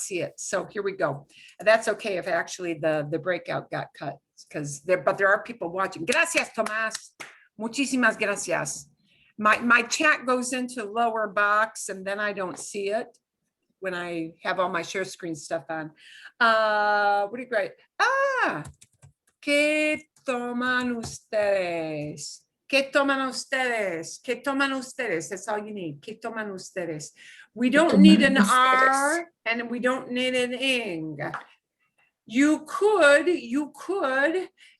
see it. So here we go. That's okay if actually the breakout got cut because there are people watching. Gracias, Tomás. Muchísimas gracias. My chat goes into lower box and then I don't see it when I have all my share screen stuff on. What do you write? ¿Qué toman ustedes? ¿Qué toman ustedes? ¿Qué toman ustedes? That's all you need. ¿Qué toman ustedes? We don't need an R and we don't need an ing. You could,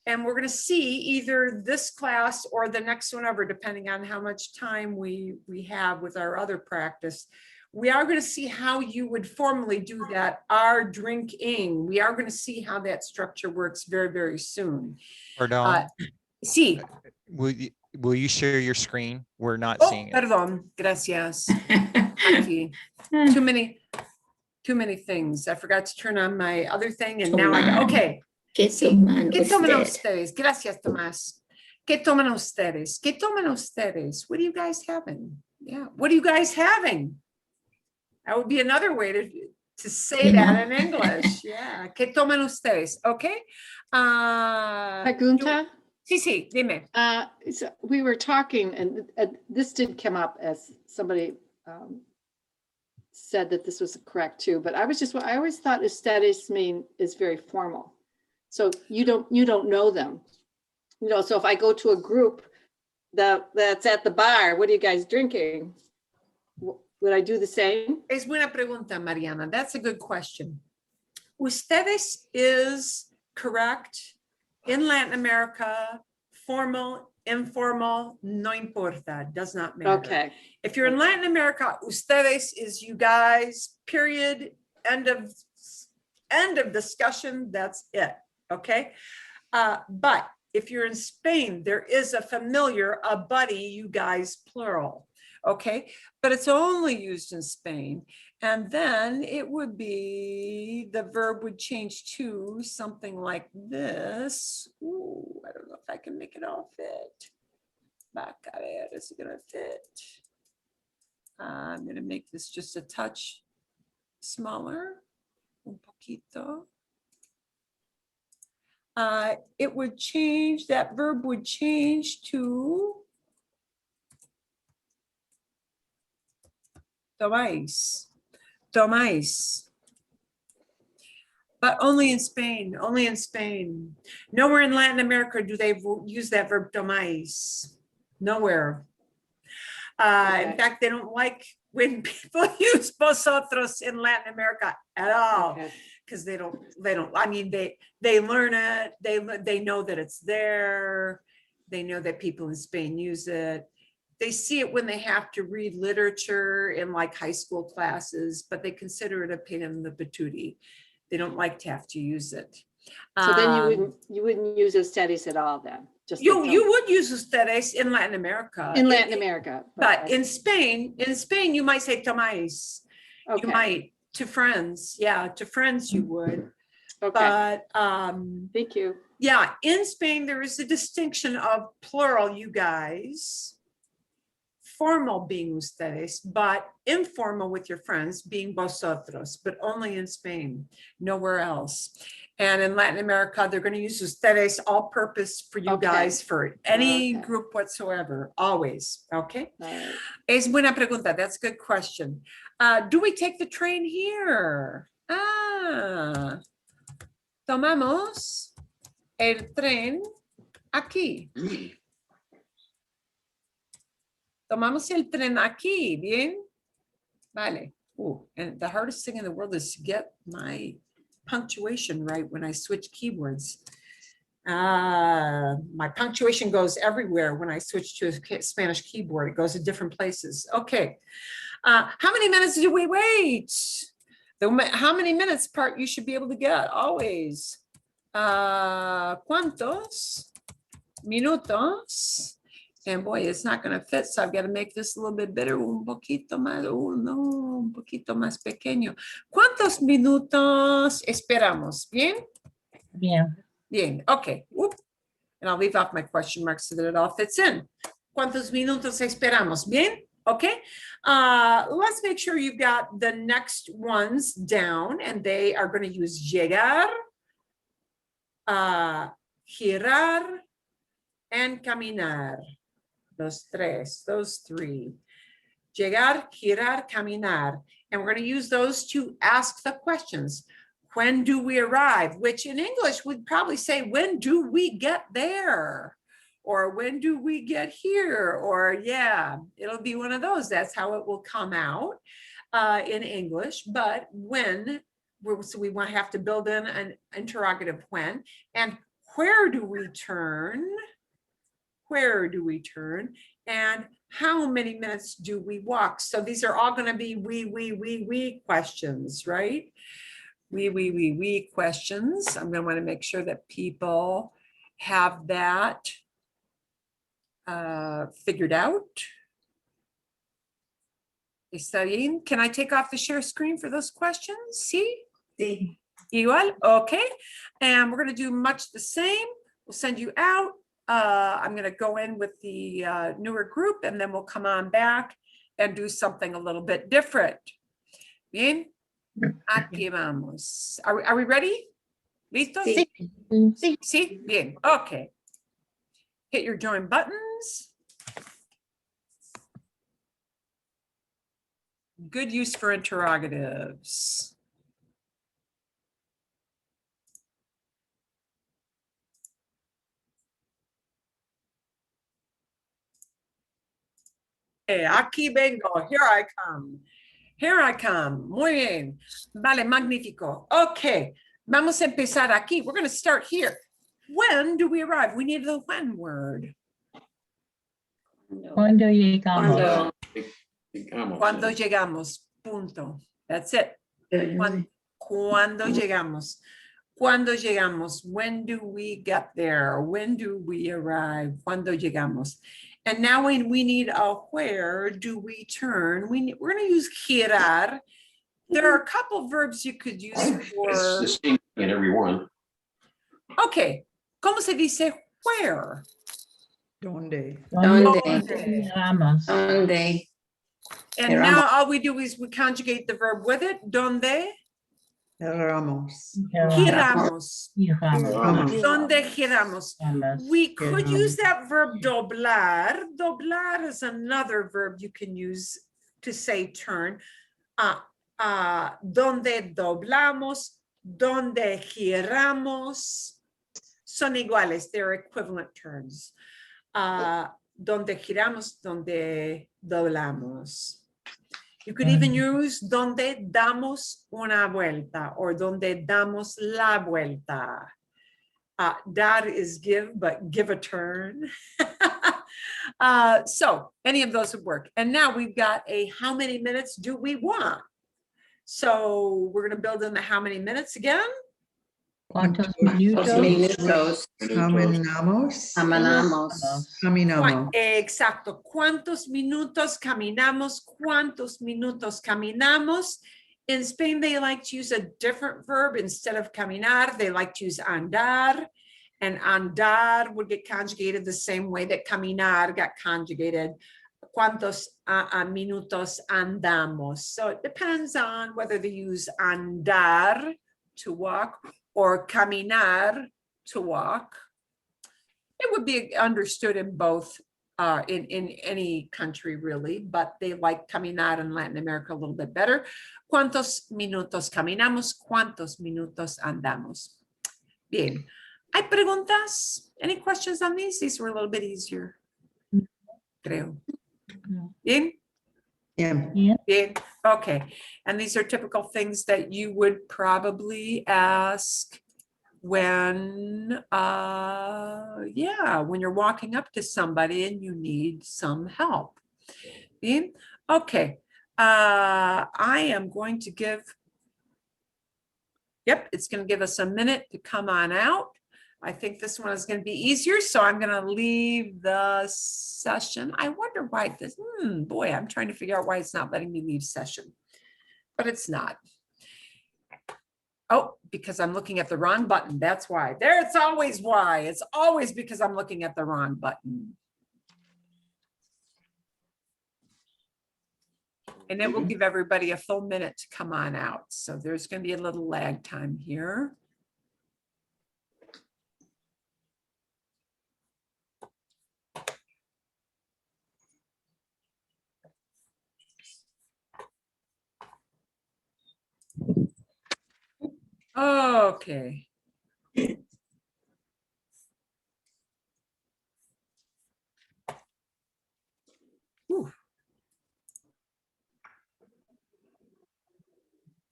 and we're going to see either this class or the next one over, depending on how much time we have with our other practice. We are going to see how you would formally do that R drinking. We are going to see how that structure works very, very soon. Pardon. Sí. Will you share your screen? We're not seeing it. Perdón, gracias. Aquí. Too many things. I forgot to turn on my other thing and now I got, okay. ¿Qué toman ¿Qué toman ustedes? ustedes? Gracias, Tomás. ¿Qué toman ustedes? ¿Qué toman ustedes? What are you guys having? Yeah, what are you guys having? That would be another way to say that in English. Yeah. ¿Qué toman ustedes? Okay. Pregunta? Sí, dime. So we were talking, and this did come up as somebody said that this was correct too. But I always thought ustedes is very formal. So you don't know them. You know, so if I go to a group that's at the bar, what are you guys drinking? Would I do the same? Es buena pregunta, Mariana. That's a good question. Ustedes is correct. In Latin America, formal, informal, no importa, does not matter. Okay. If you're in Latin America, ustedes is you guys, period, end of discussion, that's it, okay? But if you're in Spain, there is a familiar, a buddy, you guys, plural, okay? But it's only used in Spain. And then it would be, the verb would change to something like this. Ooh, I don't know if I can make it all fit. Back at it, is it gonna fit? I'm gonna make this just a touch smaller, un poquito. It would change, that verb would change to tomáis. Tomáis. But only in Spain, only in Spain. Nowhere in Latin America do they use that verb tomáis. Nowhere. In fact, they don't like when people use vosotros in Latin America at all, because they don't, I mean, they learn it, they know that it's there. They know that people in Spain use it. They see it when they have to read literature in like high school classes, but they consider it a pain in the patootie. They don't like to have to use it. So then you wouldn't use ustedes at all then? Just you would use ustedes in Latin America. In Latin America. But in Spain, you might say tomáis. Okay. You might to friends. Yeah, to friends you would. Okay. But thank you. yeah, in Spain, there is a distinction of plural, you guys. Formal being ustedes, but informal with your friends being vosotros, but only in Spain, nowhere else. And in Latin America, they're going to use ustedes all purpose for you guys for any group whatsoever, always. Okay. Right. Es buena pregunta. That's a good question. Do we take the train here? Tomamos el tren aquí. Tomamos el tren aquí, bien? Vale. Ooh, and the hardest thing in the world is to get my punctuation right when I switch keyboards. My punctuation goes everywhere when I switch to a Spanish keyboard. It goes to different places. Okay. How many minutes do we wait? How many minutes part you should be able to get always. ¿Cuántos minutos? And boy, it's not going to fit, so I've got to make this a little bit better. Un poquito más, un poquito más pequeño. ¿Cuántos minutos esperamos? ¿Bien? Bien. Bien, okay. Whoop. And I'll leave off my question mark so that it all fits in. ¿Cuántos minutos esperamos? ¿Bien? Okay, let's make sure you've got the next ones down, and they are going to use llegar, girar, and caminar. Those three. Llegar, girar, caminar. And we're going to use those to ask the questions. When do we arrive? Which in English would probably say, when do we get there? Or when do we get here? Or yeah, it'll be one of those. That's how it will come out in English. But when, so we want to have to build in an interrogative when. And where do we turn? Where do we turn? And how many minutes do we walk? So these are all going to be we questions, right? We questions. I'm going to want to make sure that people have that figured out. ¿Está bien? Can I take off the share screen for those questions? Sí? Sí. Igual? Okay. And we're going to do much the same. We'll send you out. I'm going to go in with the newer group, and then we'll come on back and do something a little bit different. Bien? Aquí vamos. Are we ready? ¿Listos? Sí. Sí. Sí? Bien. Okay. Hit your join buttons. Good use for interrogatives. Aquí vengo. Here I come. Here I come. Muy bien. Vale, magnífico. Okay. Vamos a empezar aquí. We're going to start here. When do we arrive? We need the when word. Cuando llegamos. Cuando llegamos. Punto. That's it. Cuando llegamos. Cuando llegamos. When do we get there? When do we arrive? Cuando llegamos. And now when we need a where do we turn? We're going to use girar. There are a couple verbs you could use for. It's the same in every one. Okay. ¿Cómo se dice where? ¿Dónde? ¿Dónde ¿Dónde? llegamos? ¿Dónde? And now all we do is we conjugate the verb with it. ¿Dónde? Erramos. Giramos. Llegamos. ¿Dónde giramos? We could use that verb doblar. Doblar is another verb you can use to say turn. Donde doblamos, donde giramos, son iguales, they're equivalent terms. Donde giramos, donde doblamos. You could even use donde damos una vuelta or donde damos la vuelta. Dar is give, but give a turn. So any of those would work. And now we've got a how many minutes do we want? So we're going to build in the how many minutes again. ¿Cuántos minutos? Caminamos. Caminamos. Exacto. ¿Cuántos minutos caminamos? ¿Cuántos minutos caminamos? In Spain, they like to use a different verb instead of caminar. They like to use andar. And andar would get conjugated the same way that caminar got conjugated. ¿Cuántos minutos andamos? So it depends on whether they use andar to walk or caminar to walk. It would be understood in both, in any country really, but they like caminar in Latin America a little bit better. ¿Cuántos minutos caminamos? ¿Cuántos minutos andamos? Bien. ¿Hay preguntas? Any questions on these? These were a little bit easier, creo. Bien? Yeah. Bien. Okay. And these are typical things that you would probably ask when, when you're walking up to somebody and you need some help. Bien? Okay. I am going to give, it's going to give us a minute to come on out. I think this one is going to be easier, so I'm going to leave the session. I wonder why this, boy, I'm trying to figure out why it's not letting me leave session, but it's not. Oh, because I'm looking at the wrong button. That's why. There, it's always why. It's always because I'm looking at the wrong button. And it will give everybody a full minute to come on out. So there's going to be a little lag time here. Okay. Whew.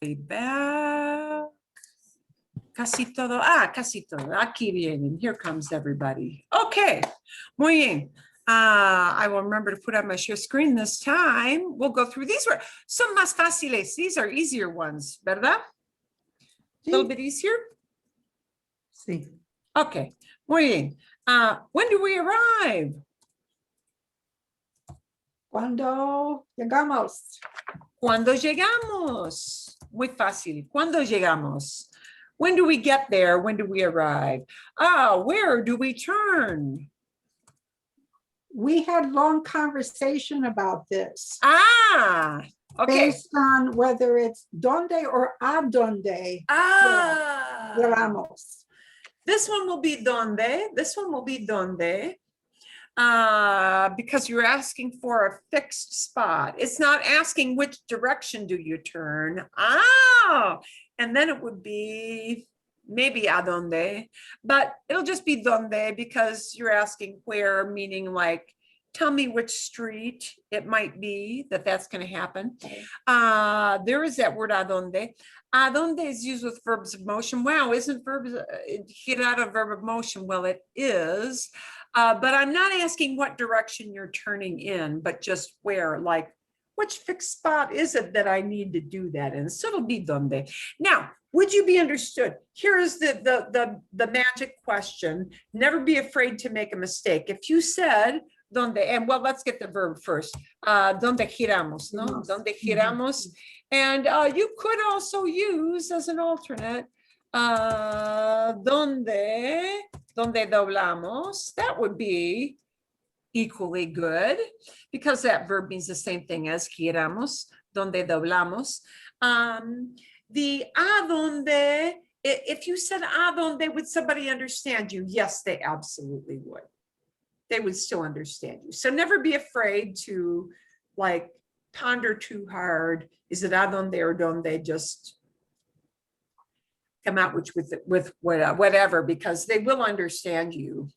Back. Casi todo. Casi todo. Aquí vienen. Here comes everybody. Okay. Muy bien. I will remember to put on my share screen this time. We'll go through these. Son más fáciles. These are easier ones, ¿verdad? A little bit easier. Sí. Okay. Muy bien. When do we arrive? Cuando llegamos. Cuando llegamos. Muy fácil. Cuando llegamos. When do we get there? When do we arrive? Where do we turn? We had long conversation about this Okay. based on whether it's donde or a donde llegamos. This one will be donde. This one will be donde. Because you're asking for a fixed spot. It's not asking which direction do you turn. And then it would be maybe a donde, but it'll just be donde because you're asking where, meaning like, tell me which street it might be that's going to happen. There is that word a donde. A donde is used with verbs of motion. Wow, isn't girar a verb of motion? Well, it is. But I'm not asking what direction you're turning in, but just where, like, which fixed spot is it that I need to do that in? So it'll be donde. Now, would you be understood? Here is the magic question. Never be afraid to make a mistake. If you said donde, and well, let's get the verb first. Donde giramos, no? Donde giramos. And you could also use as an alternate, donde doblamos. That would be equally good because that verb means the same thing as giramos, donde doblamos. The a donde, if you said a donde, would somebody understand you? Yes, they absolutely would. They would still understand you. So never be afraid to like ponder too hard. Is it a donde or donde? Just come out with whatever, because they will understand you,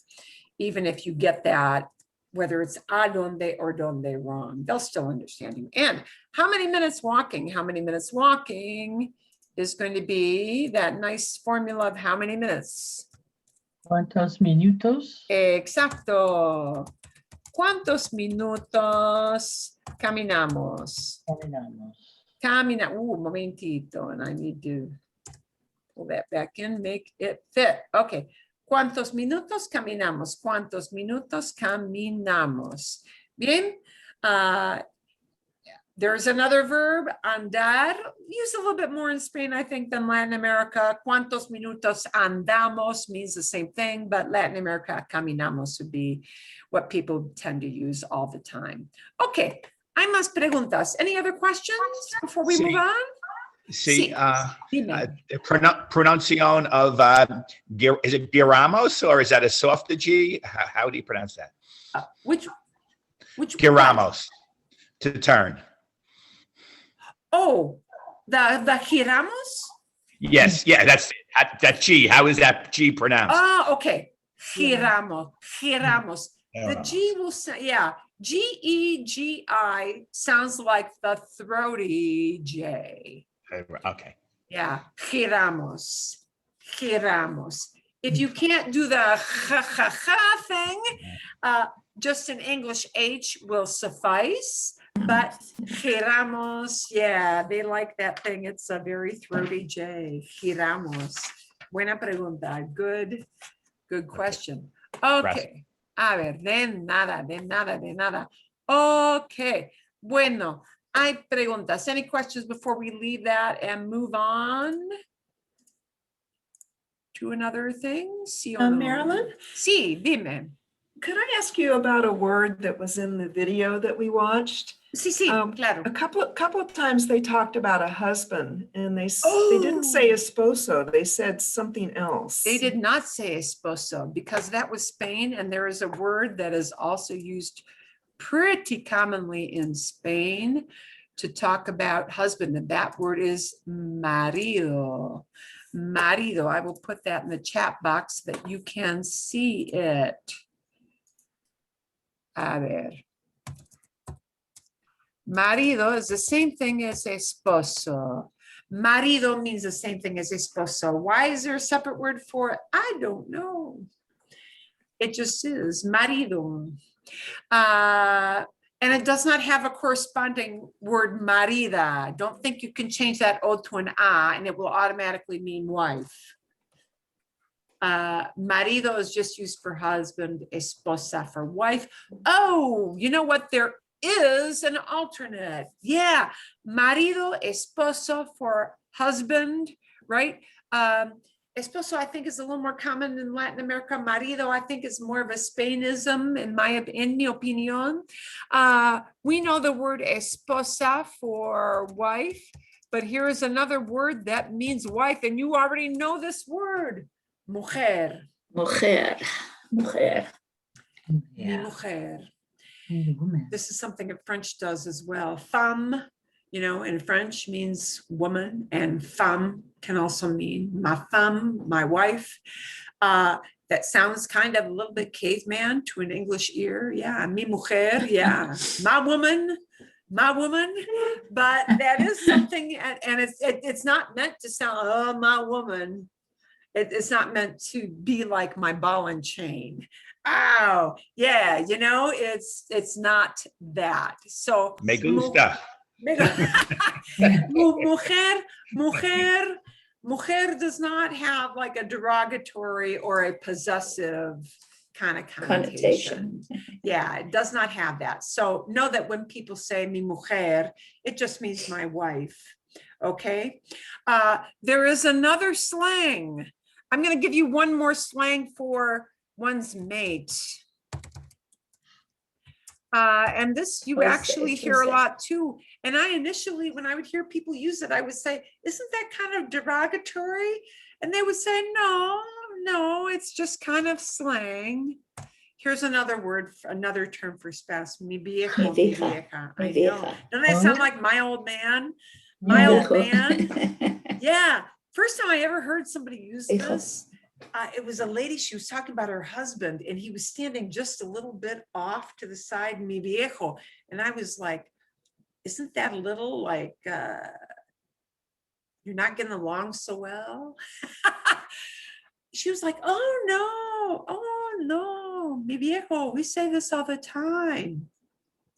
even if you get that, whether it's a donde or donde wrong, they'll still understand you. And how many minutes walking? How many minutes walking is going to be that nice formula of how many minutes? ¿Cuántos minutos? Exacto. ¿Cuántos minutos caminamos? Caminamos. Un momentito, and I need to pull that back in, make it fit. Okay. ¿Cuántos minutos caminamos? ¿Cuántos minutos caminamos? Bien. There's another verb, andar. Used a little bit more in Spain, I think, than Latin America. ¿Cuántos minutos andamos? Means the same thing, but Latin America, caminamos would be what people tend to use all the time. Okay. Hay más preguntas. Any other questions before we move on? See, Dime. the pronunciation of, is it giramos or is that a softer G? How do you pronounce that? Which Giramos, to turn. Oh, the giramos? Yes, yeah, that's that G. How is that G pronounced? Oh, okay. Giramos. The G will say, yeah, G-E-G-I sounds like the throaty J. Okay. Yeah, giramos. If you can't do the ha thing, just an English H will suffice. But giramos, yeah, they like that thing. It's a very throaty J. Giramos. Buena pregunta. Good question. Okay. A ver, de nada. Okay. Bueno, hay preguntas. Any questions before we leave that and move on to another thing? Sí o no? Marilyn, Sí, dime. could I ask you about a word that was in the video that we watched? Sí, sí, claro. A couple of times they talked about a husband and they didn't say esposo, they said something else. They did not say esposo because that was Spain, and there is a word that is also used pretty commonly in Spain to talk about husband, and that word is marido. Marido, I will put that in the chat box so that you can see it. A ver. Marido is the same thing as esposo. Marido means the same thing as esposo. Why is there a separate word for it? I don't know. It just is marido. And it does not have a corresponding word marida. Don't think you can change that O to an A and it will automatically mean wife. Marido is just used for husband, esposa for wife. Oh, you know what? There is an alternate. Yeah, marido, esposo for husband, right? Esposo, I think, is a little more common in Latin America. Marido, I think, is more of a Spainism, in my opinion. We know the word esposa for wife, but here is another word that means wife, and you already know this word. Mujer. Mujer. Mujer. Mi mujer. Woman. This is something that French does as well. Femme, you know, in French means woman, and femme can also mean ma femme, my wife. That sounds kind of a little bit caveman to an English ear. Yeah, mi mujer, yeah, my woman, but that is something, and it's not meant to sound, oh, my woman. It's not meant to be like my ball and chain. Oh, yeah, you know, it's not that. So Me gusta. Mujer does not have like a derogatory or a possessive kind of connotation. Yeah, it does not have that. So know that when people say mi mujer, it just means my wife. Okay. There is another slang. I'm going to give you one more slang for one's mate. And this you actually hear a lot too. And I initially, when I would hear people use it, I would say, isn't that kind of derogatory? And they would say, no, it's just kind of slang. Here's another word, another term for spouse. Mi viejo, mi vieja. I know. Doesn't that sound like my old man? My old man. Yeah. First time I ever heard somebody use this, it was a lady. She was talking about her husband, and he was standing just a little bit off to the side, mi viejo. And I was like, isn't that a little like you're not getting along so well? She was like, oh no, mi viejo. We say this all the time.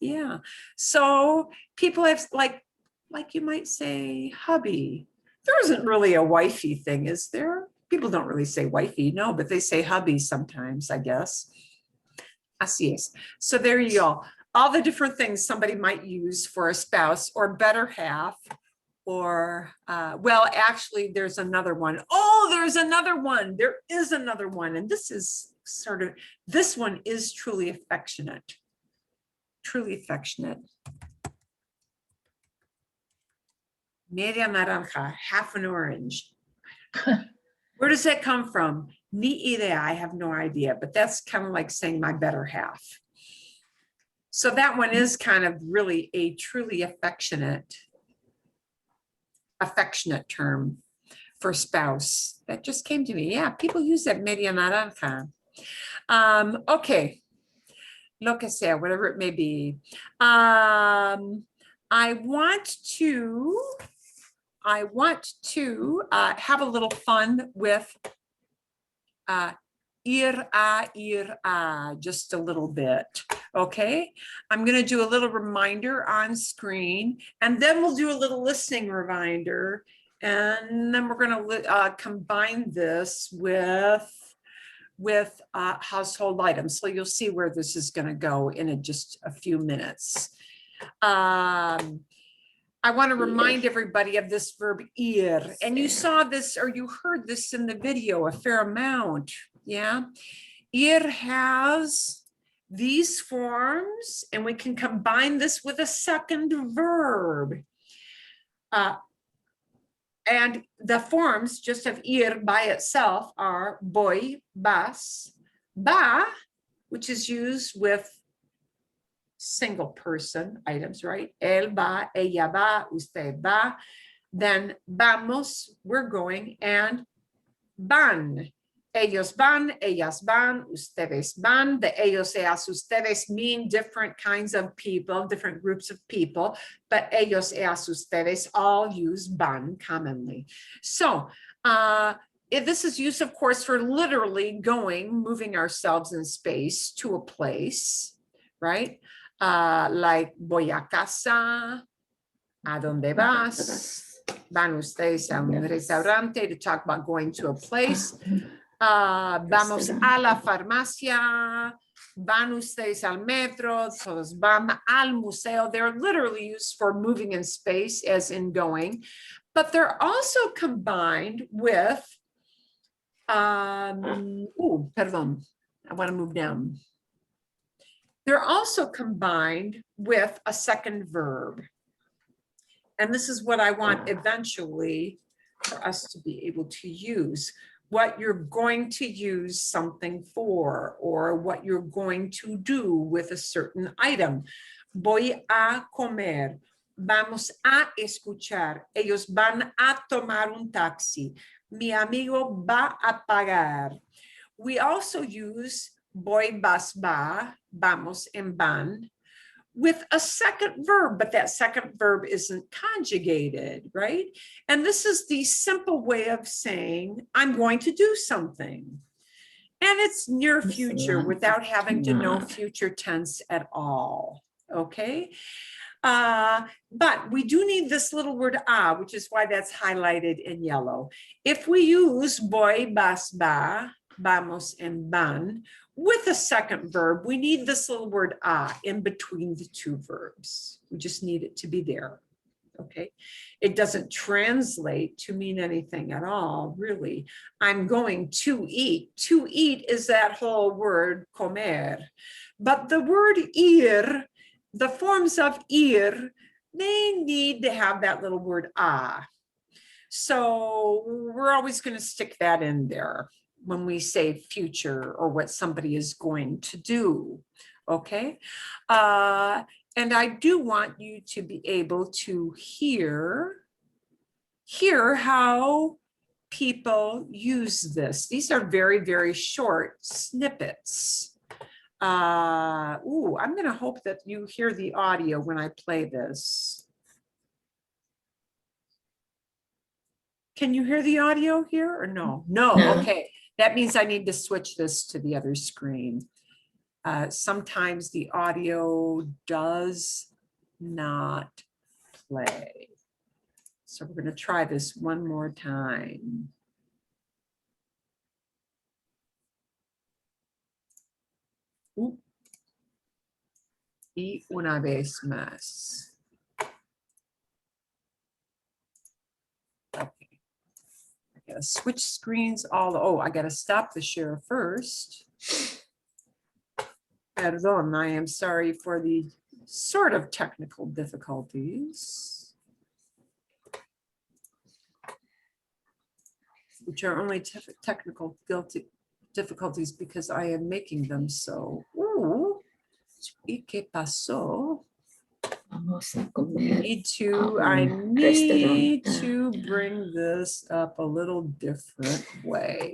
Yeah. So people have like you might say hubby. There isn't really a wifey thing, is there? People don't really say wifey, no, but they say hubby sometimes, I guess. Así es. So there you go. All the different things somebody might use for a spouse or better half, or, well, actually, there's another one. Oh, there's another one. There is another one. And this is this one is truly affectionate. Truly affectionate. Media naranja, half an orange. Where does that come from? Ni idea, I have no idea, but that's kind of like saying my better half. So that one is kind of really a truly affectionate term for spouse. That just came to me. Yeah, people use that media naranja. Okay, lo que sea, whatever it may be. I want to have a little fun with ir a, just a little bit. Okay, I'm going to do a little reminder on screen, and then we'll do a little listening reminder, and then we're going to combine this with household items. So you'll see where this is going to go in just a few minutes. I want to remind everybody of this verb ir, and you saw this or you heard this in the video a fair amount. Yeah, ir has these forms, and we can combine this with a second verb. And the forms just of ir by itself are voy, vas, va, which is used with single person items, right? Él va, ella va, usted va. Then vamos, we're going, and van. Ellos van, ellas van, ustedes van. The ellos, ellas, ustedes mean different kinds of people, different groups of people, but ellos, ellas, ustedes all use van commonly. So this is used, of course, for literally going, moving ourselves in space to a place, right? Like voy a casa, ¿a dónde vas? Van ustedes a un restaurante, to talk about going to a place. Vamos a la farmacia, van ustedes al metro, todos van al museo. They're literally used for moving in space as in going, but they're also combined with, perdón, I want to move down. They're also combined with a second verb. And this is what I want eventually for us to be able to use. What you're going to use something for, or what you're going to do with a certain item. Voy a comer. Vamos a escuchar. Ellos van a tomar un taxi. Mi amigo va a pagar. We also use voy, vas, va, vamos, and van with a second verb, but that second verb isn't conjugated, right? And this is the simple way of saying, I'm going to do something. And it's near future without having to know future tense at all, okay? But we do need this little word a, which is why that's highlighted in yellow. If we use voy, vas, va, vamos, and van, with a second verb, we need this little word a in between the two verbs. We just need it to be there, okay? It doesn't translate to mean anything at all, really. I'm going to eat. To eat is that whole word, comer. But the word ir, the forms of ir, they need to have that little word a. So we're always going to stick that in there when we say future or what somebody is going to do, okay? And I do want you to be able to hear how people use this. These are very, very short snippets. I'm gonna hope that you hear the audio when I play this. Can you hear the audio here or no? No, No. okay. That means I need to switch this to the other screen. Sometimes the audio does not play. So we're going to try this one more time. Y una vez más. Okay. I gotta switch screens I gotta stop the share first. Perdón, I am sorry for the sort of technical difficulties, which are only technical difficulties because I am making them so. ¿Y qué pasó? Vamos a comer. I need Restaurante. to bring this up a little different way.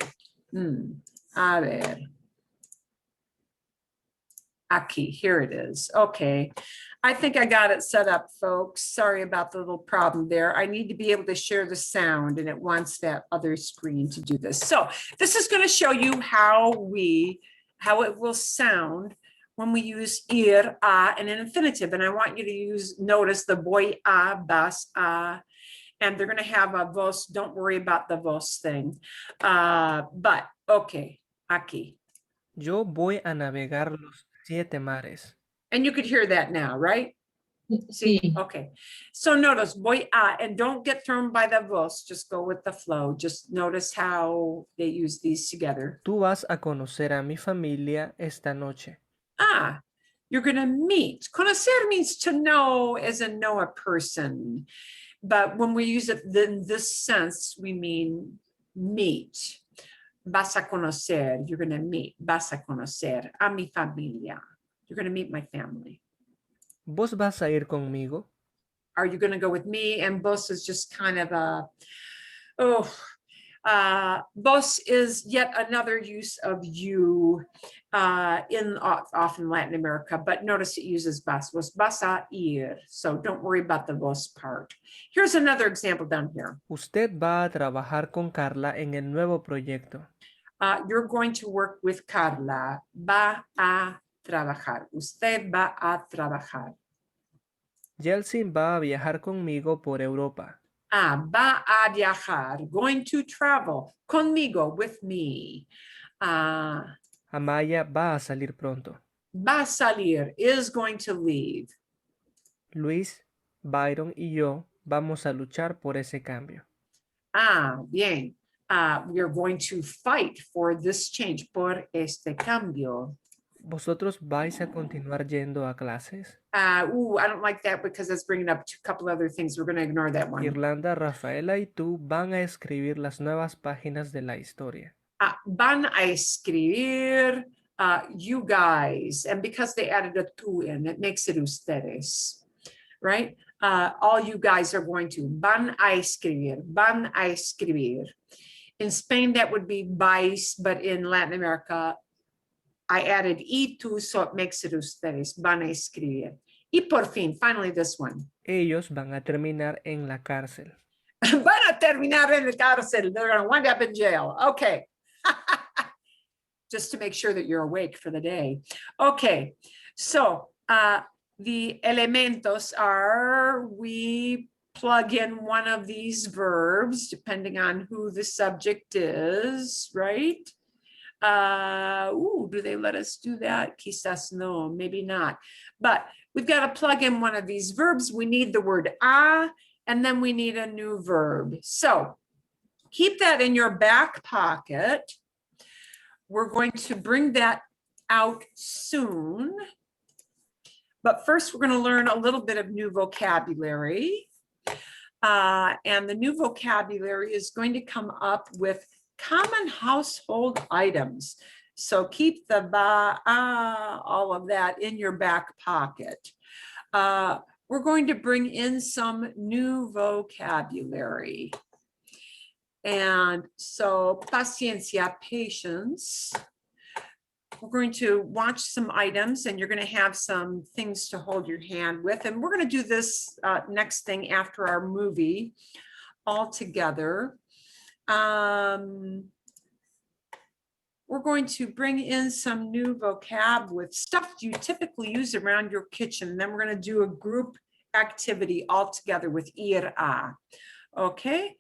A ver. Aquí, here it is. Okay. I think I got it set up, folks. Sorry about the little problem there. I need to be able to share the sound and it wants that other screen to do this. So this is going to show you how it will sound when we use ir, a, and an infinitive. And I want you to notice the voy a, vas a, and they're going to have a vos. Don't worry about the vos thing. But, okay, aquí. Yo voy a navegar los 7 mares. And you could hear that now, right? Sí. Okay. So notice voy a, and don't get thrown by the vos. Just go with the flow. Just notice how they use these together. Tú vas a conocer a mi familia esta noche. You're gonna meet. Conocer means to know, as in know a person. But when we use it in this sense, we mean meet. Vas a conocer, you're gonna meet. Vas a conocer a mi familia. You're gonna meet my family. ¿Vos vas a ir conmigo? Are you gonna go with me? And vos is just kind of a, vos is yet another use of you often Latin America, but notice it uses vas. Vos vas a ir. So don't worry about the vos part. Here's another example down here. Usted va a trabajar con Carla en el nuevo proyecto. You're going to work with Carla. Va a trabajar. Usted va a trabajar. Yeltsin va a viajar conmigo por Europa. Va a viajar. Going to travel. Conmigo, with me. Amaya va a salir pronto. Va a salir. Is going to leave. Luis, Byron y yo vamos a luchar por ese cambio. Bien. We are going to fight for this change. Por este cambio. ¿Vosotros vais a continuar yendo a clases? I don't like that because that's bringing up a couple other things. We're going to ignore that one. Irlanda, Rafaela y tú van a escribir las nuevas páginas de la historia. Van a escribir you guys. And because they added a tú in, it makes it ustedes, right? All you guys are going to. Van a escribir. Van a escribir. In Spain, that would be vais, but in Latin America, I added y tú, so it makes it ustedes. Van a escribir. Y por fin, finally this one. Ellos van a terminar en la cárcel. Van a terminar en la cárcel. They're going to wind up in jail. Okay. Just to make sure that you're awake for the day. Okay. So the elementos are, we plug in one of these verbs, depending on who the subject is, right? Do they let us do that? Quizás no, maybe not. But we've got to plug in one of these verbs. We need the word a, and then we need a new verb. So keep that in your back pocket. We're going to bring that out soon. But first, we're going to learn a little bit of new vocabulary. And the new vocabulary is going to come up with common household items. So keep the ba, all of that in your back pocket. We're going to bring in some new vocabulary. And so paciencia, patience. We're going to watch some items and you're going to have some things to hold your hand with. And we're going to do this next thing after our movie all together. We're going to bring in some new vocab with stuff you typically use around your kitchen. Then we're going to do a group activity all together with ir a. Okay?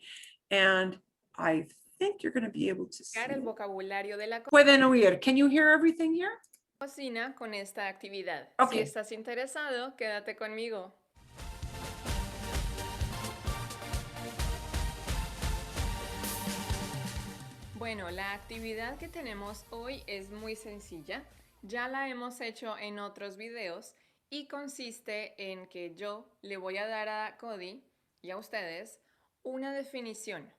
And I think you're going to be able to see. El vocabulario de la Pueden oír. Can you hear everything here? cocina con esta actividad. Okay. Si estás interesado, quédate conmigo. Bueno, la actividad que tenemos hoy es muy sencilla. Ya la hemos hecho en otros videos y consiste en que yo le voy a dar a Cody y a ustedes una definición.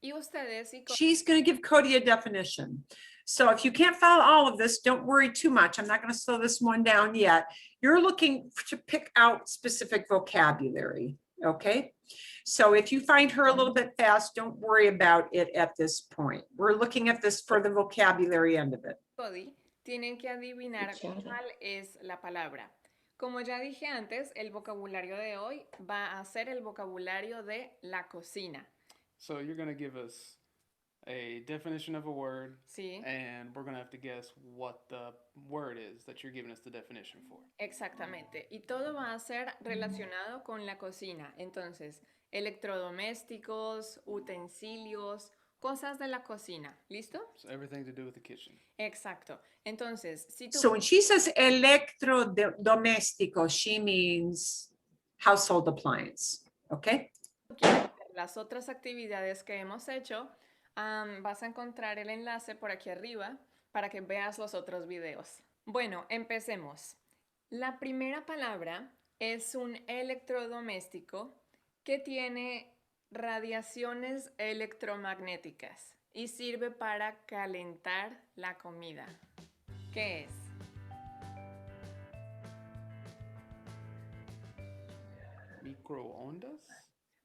Y ustedes y She's going to give Cody a definition. So if you can't follow all of this, don't worry too much. I'm not going to slow this one down yet. You're looking to pick out specific vocabulary, okay? So if you find her a little bit fast, don't worry about it at this point. We're looking at this for the vocabulary end of it. Cody tienen que adivinar cuál es la palabra. Como ya dije antes, el vocabulario de hoy va a ser el vocabulario de la cocina. So you're going to give us a definition of a word, Sí. and we're going to have to guess what the word is that you're giving us the definition for. Exactamente. Y todo va a ser relacionado con la cocina. Entonces, electrodomésticos, utensilios, cosas de la cocina. ¿Listo? So everything to do with the kitchen. Exacto. Entonces, si tú... So when she says electrodoméstico, she means household appliance, okay? quieres ver las otras actividades que hemos hecho, vas a encontrar el enlace por aquí arriba para que veas los otros videos. Bueno, empecemos. La primera palabra es un electrodoméstico que tiene radiaciones electromagnéticas y sirve para calentar la comida. ¿Qué es? Microondas.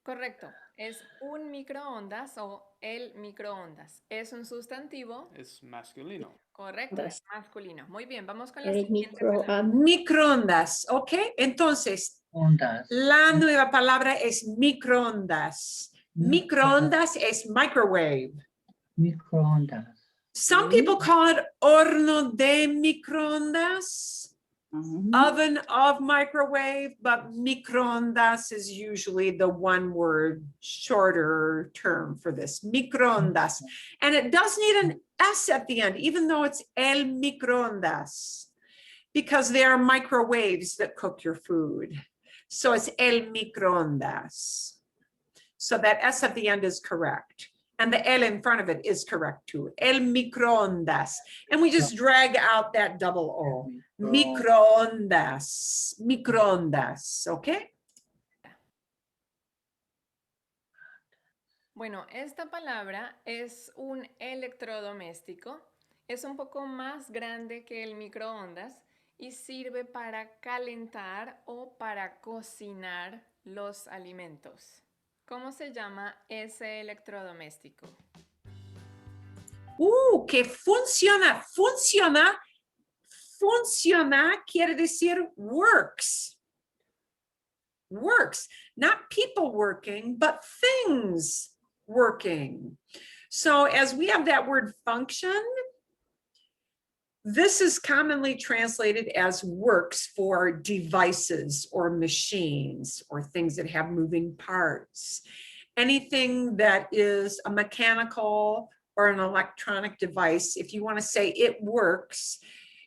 Correcto, es un microondas o el microondas. Es un sustantivo. Es masculino. Correcto, es masculino. Muy bien, vamos con la El siguiente micro, palabra. Microondas, ¿ok? Entonces, Ondas. la nueva palabra es microondas. Microondas es microwave. Microondas. Some people call it horno de microondas, oven of microwave, but microondas is usually the one word shorter term for this, microondas. And it does need an S at the end, even though it's el microondas, because they are microwaves that cook your food. So it's el microondas. So that S at the end is correct. And the L in front of it is correct too. El microondas. And we just drag out that double O. Microondas. Microondas. Okay? Bueno, esta palabra es un electrodoméstico. Es un poco más grande que el microondas y sirve para calentar o para cocinar los alimentos. ¿Cómo se llama ese electrodoméstico? Que funciona. Funciona. Funciona quiere decir works. Works. Not people working, but things working. So as we have that word function, this is commonly translated as works for devices or machines or things that have moving parts. Anything that is a mechanical or an electronic device, if you want to say it works,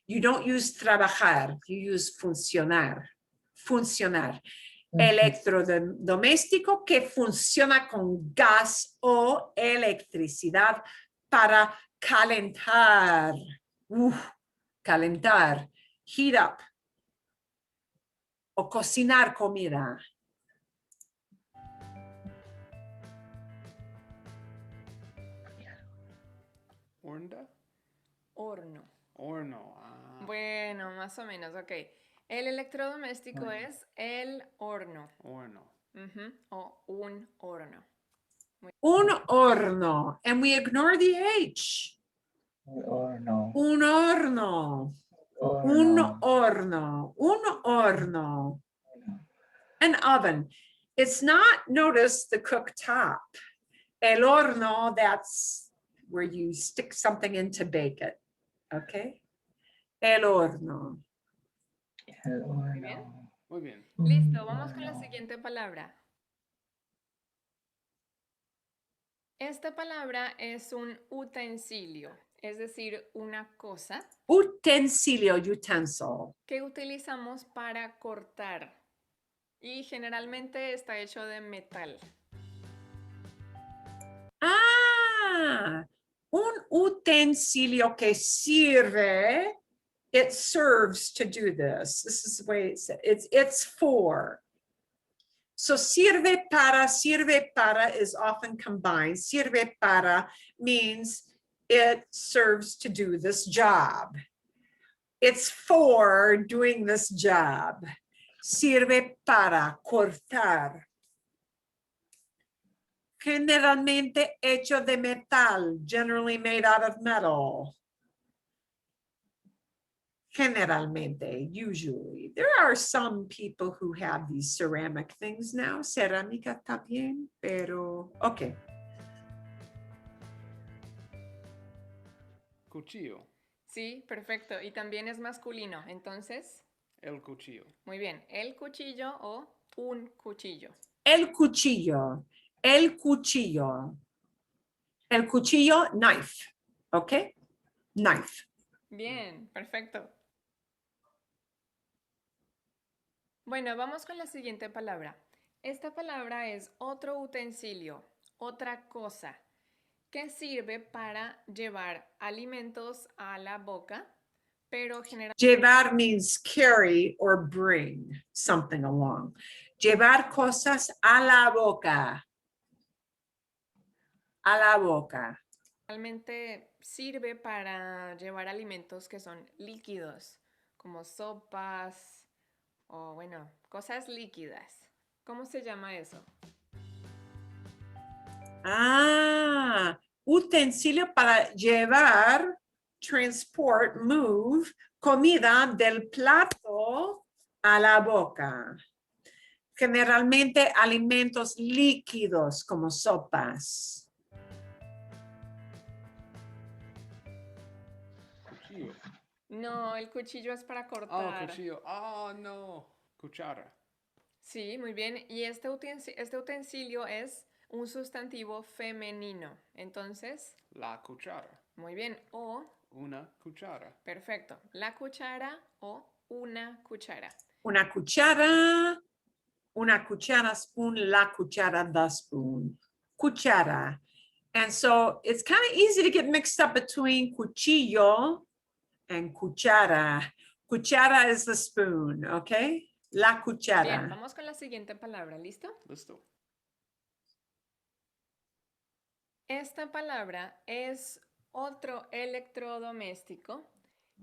you don't use trabajar, you use funcionar. Funcionar. Electrodoméstico que funciona con gas o electricidad para calentar. Calentar, heat up, o cocinar comida. Hornda. Horno. Horno. Ah. Bueno, más o menos, ok. El electrodoméstico es el horno. Horno. O un horno. Un horno, and we ignore the H. Horno. Un horno. Un horno. Un horno. An oven. It's not, notice the cooktop. El horno, that's where you stick something in to bake it. Okay? El horno. El Muy bien. horno. Muy bien. Listo, vamos con la siguiente palabra. Esta palabra es un utensilio, es decir, una cosa Utensilio, utensil. que utilizamos para cortar y generalmente está hecho de metal. Un utensilio que sirve. It serves to do this. This is the way it's for. So sirve para is often combined. Sirve para means it serves to do this job. It's for doing this job. Sirve para cortar. Generalmente hecho de metal, generally made out of metal. Generalmente, usually. There are some people who have these ceramic things now, cerámica también, pero, okay. Cuchillo. Sí, perfecto. Y también es masculino, entonces. El cuchillo. Muy bien, el cuchillo o un cuchillo. El cuchillo, el cuchillo. El cuchillo, knife, okay? Knife. Bien, perfecto. Bueno, vamos con la siguiente palabra. Esta palabra es otro utensilio, otra cosa, que sirve para llevar alimentos a la boca pero generalmente Llevar means carry or bring something along. Llevar cosas a la boca. A la boca. sirve para llevar alimentos que son líquidos, como sopas o, bueno, cosas líquidas. ¿Cómo se llama eso? Ah, utensilio para llevar, transport, move, comida del plato a la boca. Generalmente alimentos líquidos como sopas. Cuchillo. No, el cuchillo es para Oh, cortar. cuchillo. Oh, no. Cuchara. Sí, muy bien. Y este utensilio es un sustantivo femenino. Entonces, La cuchara. muy bien. O, Una cuchara. perfecto. La cuchara o una cuchara. Una cuchara spoon, la cuchara, the spoon. Cuchara. And so it's kind of easy to get mixed up between cuchillo and cuchara. Cuchara is the spoon, okay? La Bien, cuchara. vamos con la siguiente palabra. ¿Listo? Listo. Esta palabra es otro electrodoméstico.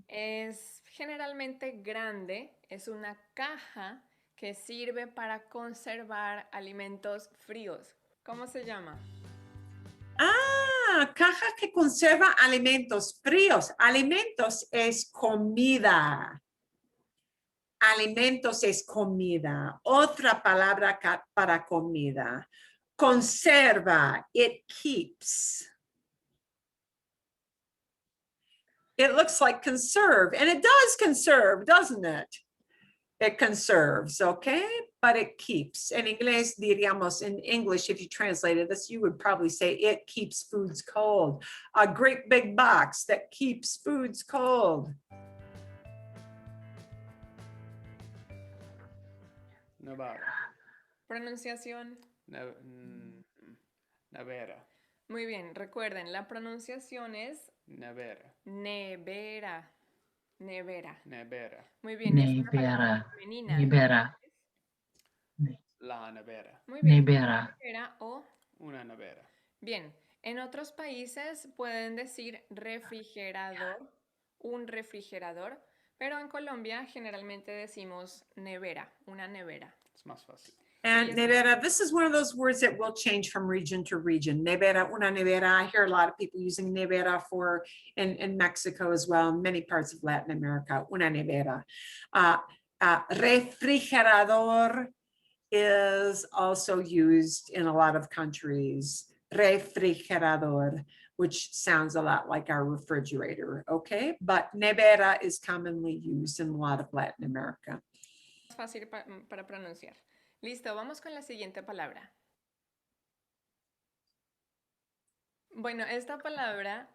Es generalmente grande. Es una caja que sirve para conservar alimentos fríos. ¿Cómo se llama? Ah, caja que conserva alimentos fríos. Alimentos es comida. Alimentos es comida. Otra palabra para comida. Conserva. It keeps. It looks like conserve, and it does conserve, doesn't it? It conserves, okay? But it keeps. En inglés, diríamos, in English, if you translated this, you would probably say it keeps foods cold. A great big box that keeps foods cold. Nevada. Pronunciación. Nevera. Muy bien, recuerden, la pronunciación es Nevera. nevera. Nevera. Nevera. Muy bien, es una palabra Nevera. femenina. Nevera. La nevera. Muy bien, Nevera. nevera o Una nevera. bien. En otros países pueden decir refrigerador, un refrigerador, pero en Colombia generalmente decimos nevera, una nevera. Es más fácil. And Yes. nevera, this is one of those words that will change from region to region. Nevera, una nevera. I hear a lot of people using nevera in Mexico as well, in many parts of Latin America, una nevera. Refrigerador is also used in a lot of countries. Refrigerador, which sounds a lot like our refrigerator, okay? But nevera is commonly used in a lot of Latin America. Es fácil para pronunciar. Listo, vamos con la siguiente palabra. Bueno, esta palabra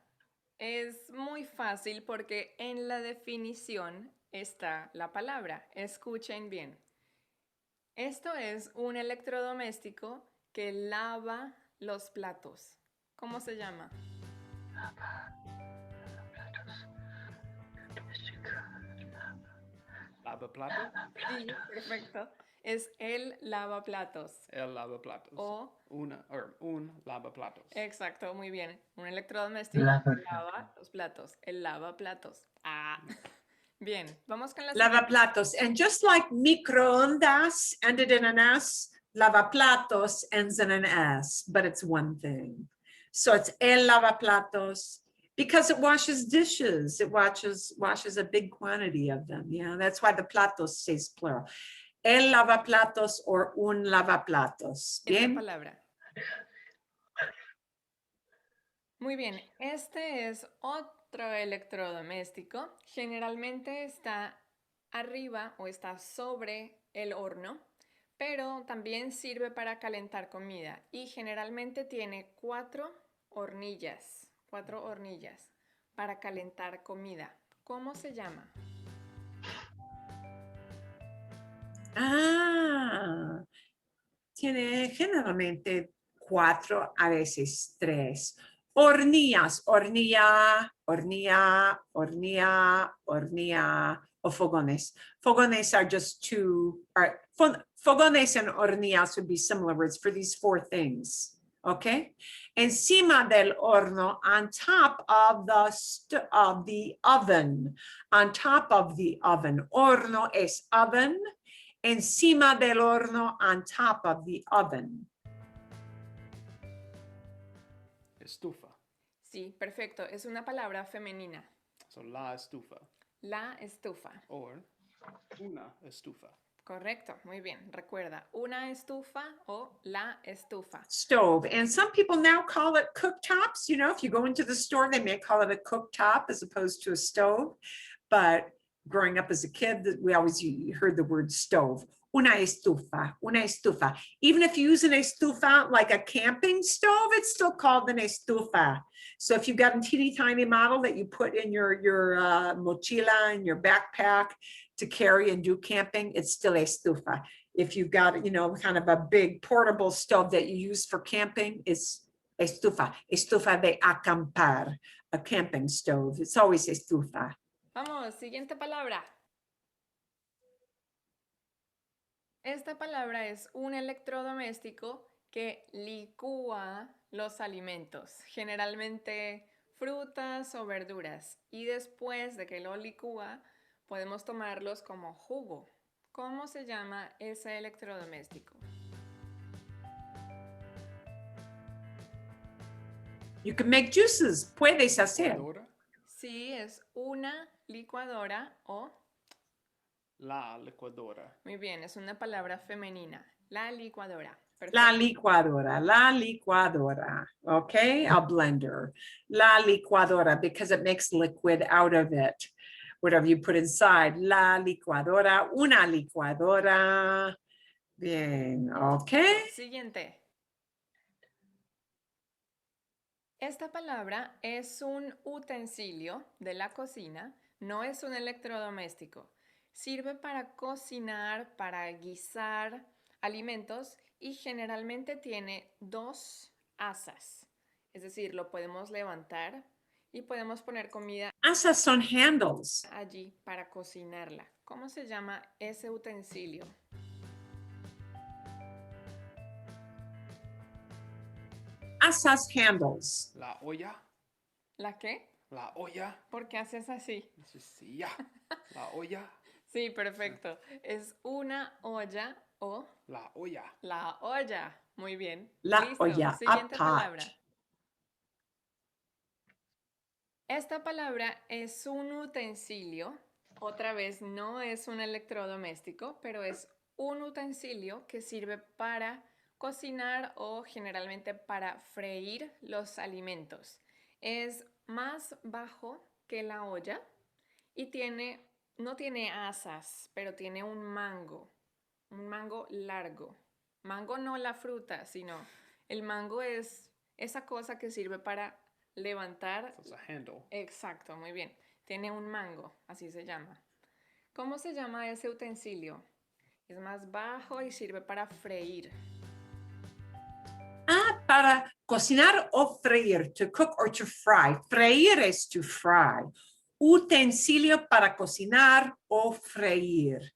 es muy fácil porque en la definición está la palabra. Escuchen bien. Esto es un electrodoméstico que lava los platos. ¿Cómo se llama? Lavaplato. Sí, perfecto. Es el lavaplatos. El lavaplatos. O, Un lavaplatos. exacto, muy bien. Un electrodoméstico que lava los platos. El lavaplatos. Ah, bien. Vamos con la siguiente. Lavaplatos. And just like microondas ended in an S, lavaplatos ends in an S, but it's one thing. So it's el lavaplatos because it washes dishes. It washes a big quantity of them. Yeah, that's why the platos says plural. El lavaplatos or un lavaplatos. Siguiente Bien. palabra. Muy bien, este es otro electrodoméstico. Generalmente está arriba o está sobre el horno, pero también sirve para calentar comida y generalmente tiene cuatro hornillas para calentar comida. ¿Cómo se llama? Tiene generalmente 4, a veces 3. Hornillas, hornilla, hornilla, hornilla, hornilla, o fogones. Fogones are just two, fogones and hornillas would be similar words for these four things. Okay, encima del horno, on top of the oven, on top of the oven. Horno es oven. Encima del horno, on top of the oven. Estufa. Sí, perfecto. Es una palabra femenina. So la estufa. La estufa. Or una estufa. Correcto, muy bien. Recuerda, una estufa o la estufa. Stove. And some people now call it cooktops. You know, if you go into the store, they may call it a cooktop as opposed to a stove. But growing up as a kid, we always heard the word stove. Una estufa, una estufa. Even if you use an estufa like a camping stove, it's still called an estufa. So if you've got a teeny tiny model that you put in your mochila and your backpack to carry and do camping, it's still estufa. If you've got, you know, kind of a big portable stove that you use for camping, it's estufa, estufa de acampar, a camping stove. It's always estufa. Vamos, siguiente palabra. Esta palabra es un electrodoméstico que licúa los alimentos, generalmente frutas o verduras, y después de que lo licúa, podemos tomarlos como jugo. ¿Cómo se llama ese electrodoméstico? You can make juices. Puedes hacer. Licuadora. Sí, es una licuadora o... La licuadora. Muy bien, es una palabra femenina. La licuadora. La Perfecto. licuadora, la licuadora. Okay, a blender. La licuadora, because it makes liquid out of it. Whatever you put inside. La licuadora, una licuadora. Bien, okay. Siguiente. Esta palabra es un utensilio de la cocina, no es un electrodoméstico. Sirve para cocinar, para guisar alimentos y generalmente tiene dos asas. Es decir, lo podemos levantar y podemos poner comida Asas son handles. allí para cocinarla. ¿Cómo se llama ese utensilio? Asas handles. La olla. ¿La qué? La olla. ¿Por qué haces así? Sí, ya. La olla. Sí, perfecto. Es una olla o La olla. la olla. Muy bien. La Listo. olla, a Siguiente pot. palabra. Esta palabra es un utensilio. Otra vez, no es un electrodoméstico, pero es un utensilio que sirve para cocinar o generalmente para freír los alimentos. Es más bajo que la olla y no tiene asas, pero tiene un mango largo. Mango no la fruta, sino el mango es esa cosa que sirve para levantar. So it's a handle. Exacto, muy bien. Tiene un mango, así se llama. ¿Cómo se llama ese utensilio? Es más bajo y sirve para freír. Ah, para cocinar o freír, to cook or to fry. Freír es to fry. Utensilio para cocinar o freír,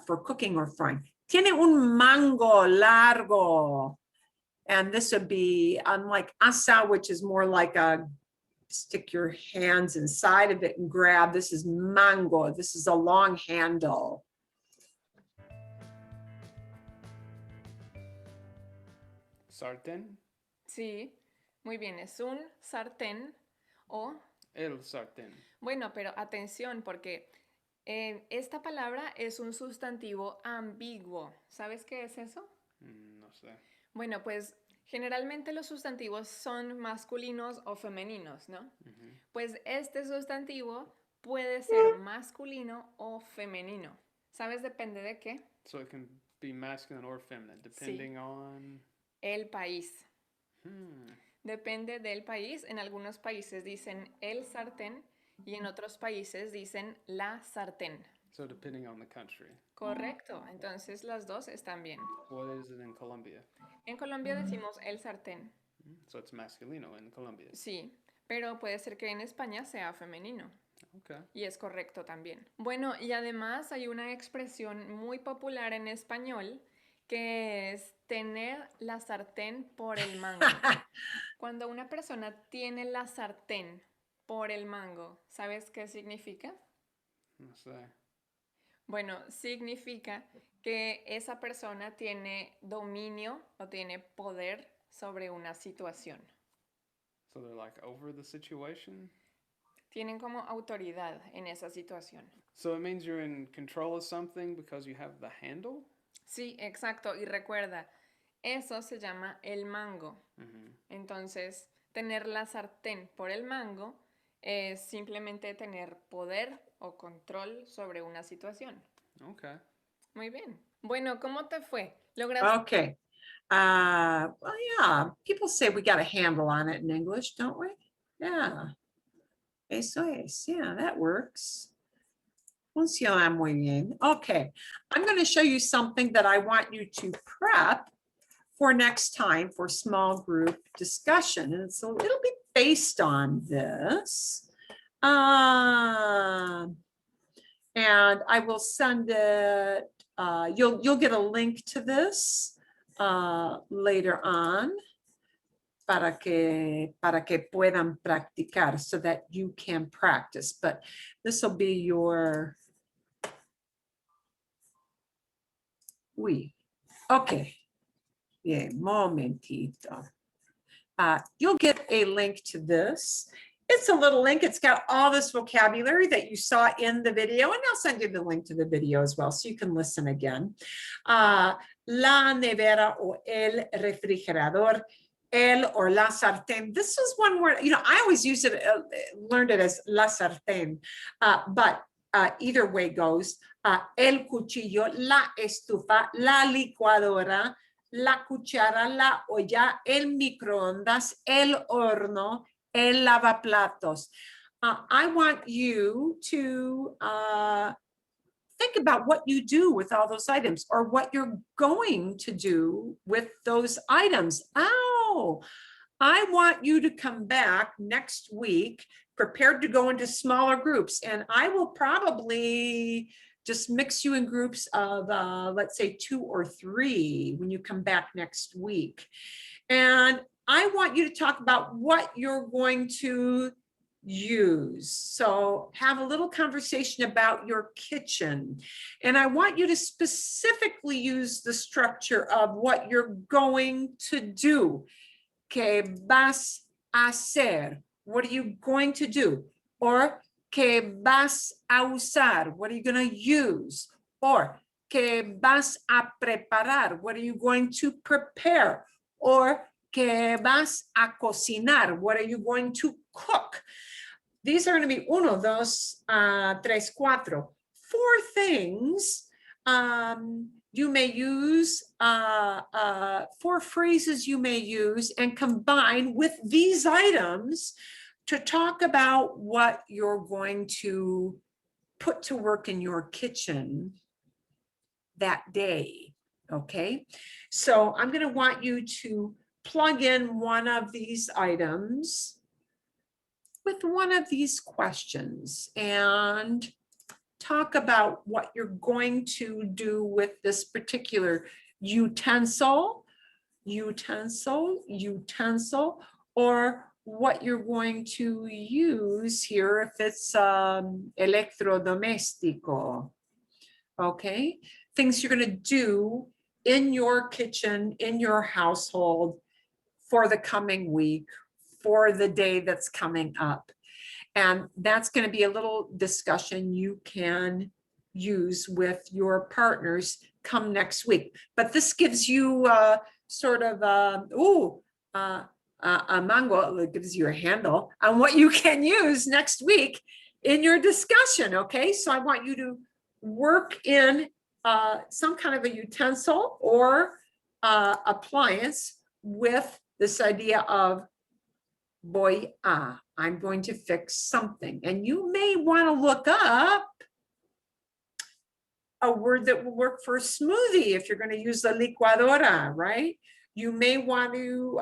for cooking or frying. Tiene un mango largo. And this would be unlike asa, which is more like a stick your hands inside of it and grab. This is mango. This is a long handle. Sartén. Sí, muy bien. Es un sartén o... El sartén. Bueno, pero atención porque esta palabra es un sustantivo ambiguo. ¿Sabes qué es eso? No sé. Bueno, pues generalmente los sustantivos son masculinos o femeninos, ¿no? Pues este sustantivo puede ser masculino o femenino. ¿Sabes? Depende de qué. So it can be masculine or feminine, depending on... El país. Hmm. Depende del país. En algunos países dicen el sartén y en otros países dicen la sartén. So depending on the country. Correcto. Entonces las dos están bien. What is it in Colombia? En Colombia decimos el sartén. So it's masculino in Colombia. Sí, pero puede ser que en España sea femenino. Okay. Y es correcto también. Bueno, y además hay una expresión muy popular en español que es tener la sartén por el mango. Cuando una persona tiene la sartén por el mango, ¿sabes qué significa? No sé. Bueno, significa que esa persona tiene dominio o tiene poder sobre una situación. So they're like over the situation. Tienen como autoridad en esa situación. So it means you're in control of something because you have the handle? Sí, exacto. Y recuerda, eso se llama el mango. Entonces, tener la sartén por el mango es simplemente tener poder o control sobre una situación. Okay. Muy bien. Bueno, ¿cómo te fue? ¿Lograste? Okay. Well, yeah, people say we got a handle on it in English, don't we? Yeah. Eso es. Yeah, that works. Funciona muy bien. Okay. I'm going to show you something that I want you to prep for next time for small group discussion. And it's a little bit based on this. And I will send it, you'll get a link to this later on para que puedan practicar so that you can practice. But this will be your, okay. Bien, momentito. You'll get a link to this. It's a little link. It's got all this vocabulary that you saw in the video, and I'll send you the link to the video as well so you can listen again. La nevera o el refrigerador, el or la sartén. This is one word, I always use it, learned it as la sartén, but either way goes. El cuchillo, la estufa, la licuadora, la cuchara, la olla, el microondas, el horno, el lavaplatos. I want you to think about what you do with all those items or what you're going to do with those items. Oh, I want you to come back next week prepared to go into smaller groups, and I will probably just mix you in groups of, let's say 2 or 3 when you come back next week. And I want you to talk about what you're going to use. So have a little conversation about your kitchen. And I want you to specifically use the structure of what you're going to do. ¿Qué vas a hacer? What are you going to do? Or ¿qué vas a usar? What are you going to use? Or ¿qué vas a preparar? What are you going to prepare? Or ¿qué vas a cocinar? What are you going to cook? These are going to be 1, 2, 3, 4. 4 things you may use, 4 phrases you may use and combine with these items to talk about what you're going to put to work in your kitchen that day, okay? So I'm going to want you to plug in one of these items with one of these questions and talk about what you're going to do with this particular utensil, or what you're going to use here if it's electrodoméstico, okay? Things you're going to do in your kitchen, in your household for the coming week, for the day that's coming up. And that's going to be a little discussion you can use with your partners come next week. But this gives you sort of a mango, it gives you a handle on what you can use next week in your discussion, okay? So I want you to work in some kind of a utensil or appliance with this idea of I'm going to fix something. And you may want to look up a word that will work for smoothie if you're going to use the licuadora, right? You may want to,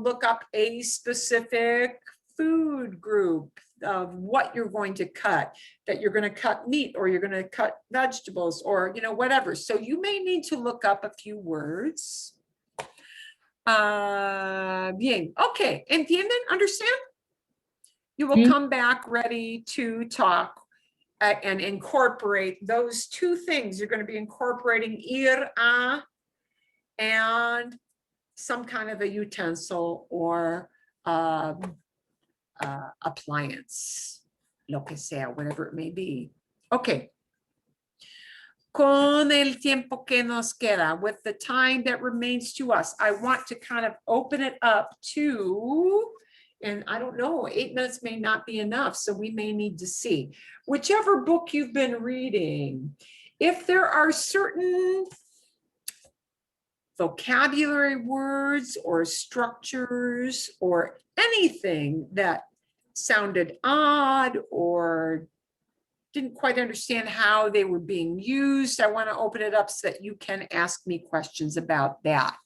look up a specific food group of what you're going to cut, that you're going to cut meat or you're going to cut vegetables or, whatever. So you may need to look up a few words. Bien. Okay. ¿Entienden? Understand? You will come back ready to talk and incorporate those two things. You're going to be incorporating ir a and some kind of a utensil or appliance, lo que sea, whatever it may be. Okay. Con el tiempo que nos queda, with the time that remains to us, I want to kind of open it up to, and I don't know, 8 minutes may not be enough, so we may need to see. Whichever book you've been reading, if there are certain vocabulary words or structures or anything that sounded odd or didn't quite understand how they were being used, I want to open it up so that you can ask me questions about that.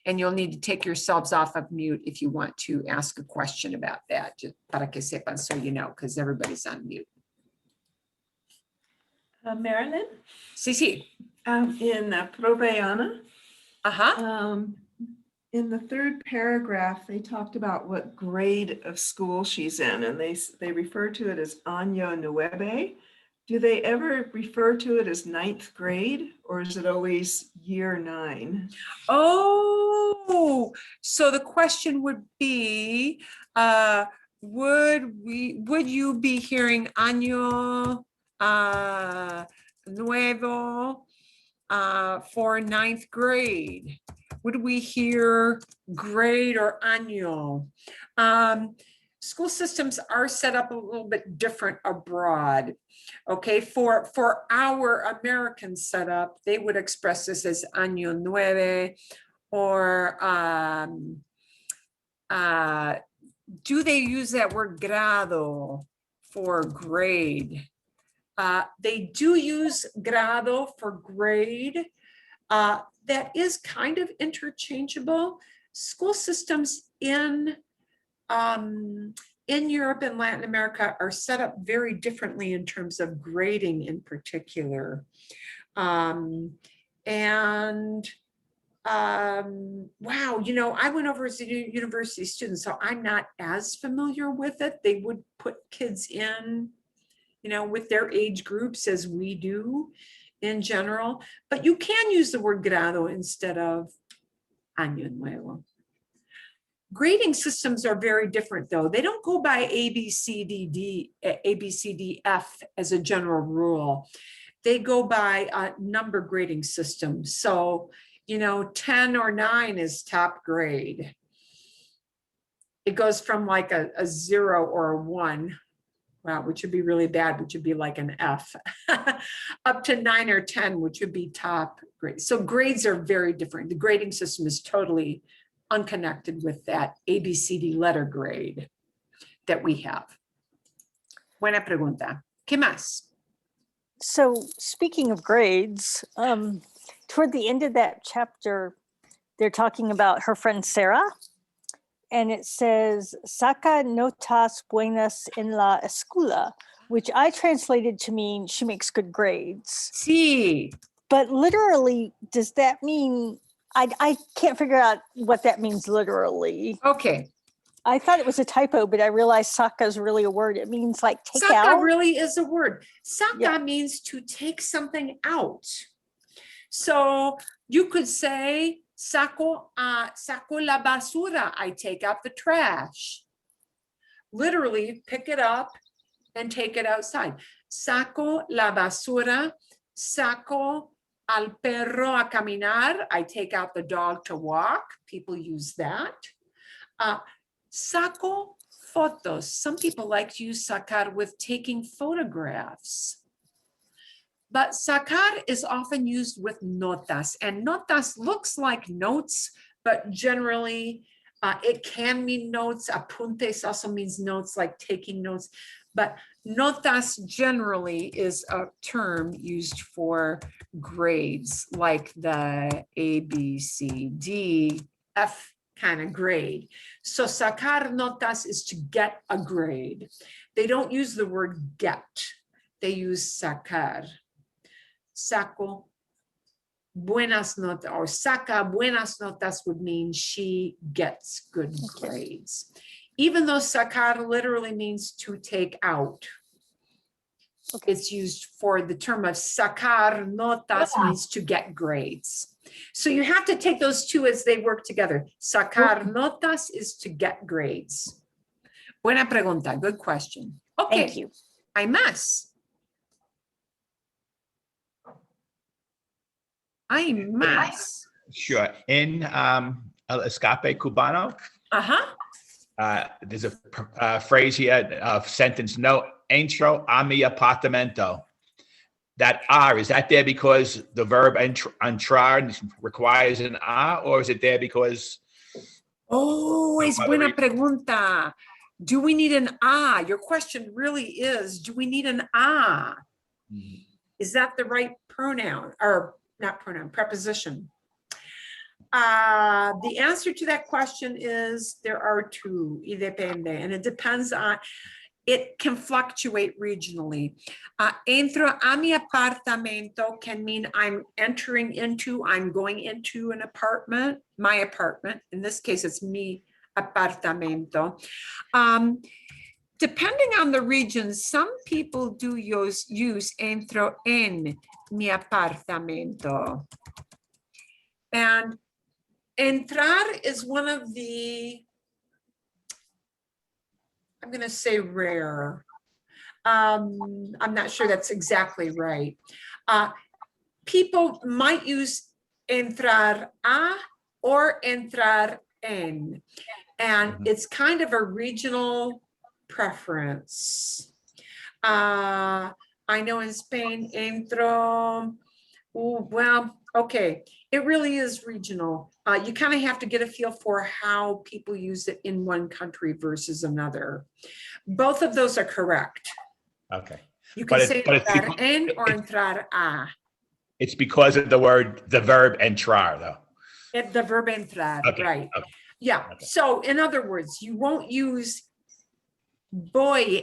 And you'll need to take yourselves off of mute if you want to ask a question about that, just para que sepan, so you know, because everybody's on mute. Marilyn, Sí, sí. in Proveana, Uh-huh. in the third paragraph, they talked about what grade of school she's in, and they refer to it as año nueve. Do they ever refer to it as 9th grade, or is it always year 9? Oh, so the question would be, would you be hearing año nuevo for 9th grade? Would we hear grade or año? School systems are set up a little bit different abroad. Okay, for our American setup, they would express this as año nueve, or do they use that word grado for grade? They do use grado for grade. That is kind of interchangeable. School systems in Europe and Latin America are set up very differently in terms of grading in particular. Wow, I went over as a university student, so I'm not as familiar with it. They would put kids in, with their age groups as we do in general, but you can use the word grado instead of año nuevo. Grading systems are very different, though. They don't go by A, B, C, D, F as a general rule. They go by a number grading system. So, 10 or 9 is top grade. It goes from like a 0 or a 1, wow, which would be really bad, which would be like an F, up to 9 or 10, which would be top grade. So grades are very different. The grading system is totally unconnected with that ABCD letter grade that we have. Buena pregunta. ¿Qué más? So speaking of grades, toward the end of that chapter, they're talking about her friend Sarah, and it says, saca notas buenas en la escuela, which I translated to mean she makes good grades. Sí. But literally, does that mean, I can't figure out what that means literally. Okay. I thought it was a typo, but I realized saca is really a word. It means like take Saca out. really is a word. Saca means to take something out. So you could say, saco la basura, I take out the trash. Literally pick it up and take it outside. Saco la basura, saco al perro a caminar, I take out the dog to walk. People use that. Saco fotos. Some people like to use sacar with taking photographs. But sacar is often used with notas, and notas looks like notes, but generally it can mean notes. Apuntes also means notes, like taking notes, but notas generally is a term used for grades, like the A, B, C, D F kind of grade. So sacar notas is to get a grade. They don't use the word get. They use sacar. Saco buenas notas, or saca buenas notas would mean she gets good grades. Even though sacar literally means to take out. It's used for the term of sacar notas means to get grades. So you have to take those two as they work together. Sacar notas is to get grades. Buena pregunta, good question. Okay. Thank you. Hay más. Hay más. Sure. In El Escape Cubano, there's a phrase here, sentence, no entro a mi apartamento. That R, is that there because the verb entrar requires an A, or is it there because? Oh, es buena pregunta. Do we need an A? Your question really is, do we need an A? Is that the right pronoun, or not pronoun, preposition? The answer to that question is there are two, y depende, and it depends on, it can fluctuate regionally. Entro a mi apartamento can mean I'm entering into, I'm going into an apartment, my apartment. In this case, it's mi apartamento. Depending on the region, some people do use entro en mi apartamento. And entrar is one of the, I'm going to say rare. I'm not sure that's exactly right. People might use entrar a or entrar en, and it's kind of a regional preference. I know in Spain, entro, well, okay, it really is regional. You kind of have to get a feel for how people use it in one country versus another. Both of those are correct. Okay. You can say entrar en or entrar a. It's because of the verb entrar, though. The verb entrar, Okay, right. okay, Yeah, okay. so in other words, you won't use voy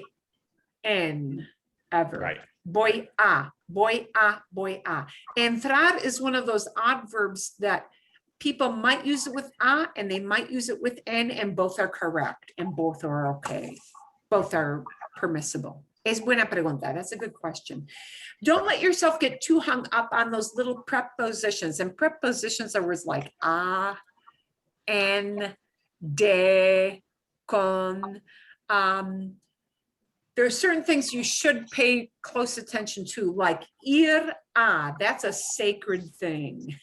en ever. Right. Voy a, voy a, voy a. Entrar is one of those odd verbs that people might use it with a and they might use it with en, and both are correct and both are okay. Both are permissible. Es buena pregunta. That's a good question. Don't let yourself get too hung up on those little prepositions. And prepositions are words like a, en, de, con. There are certain things you should pay close attention to, like ir a, that's a sacred thing.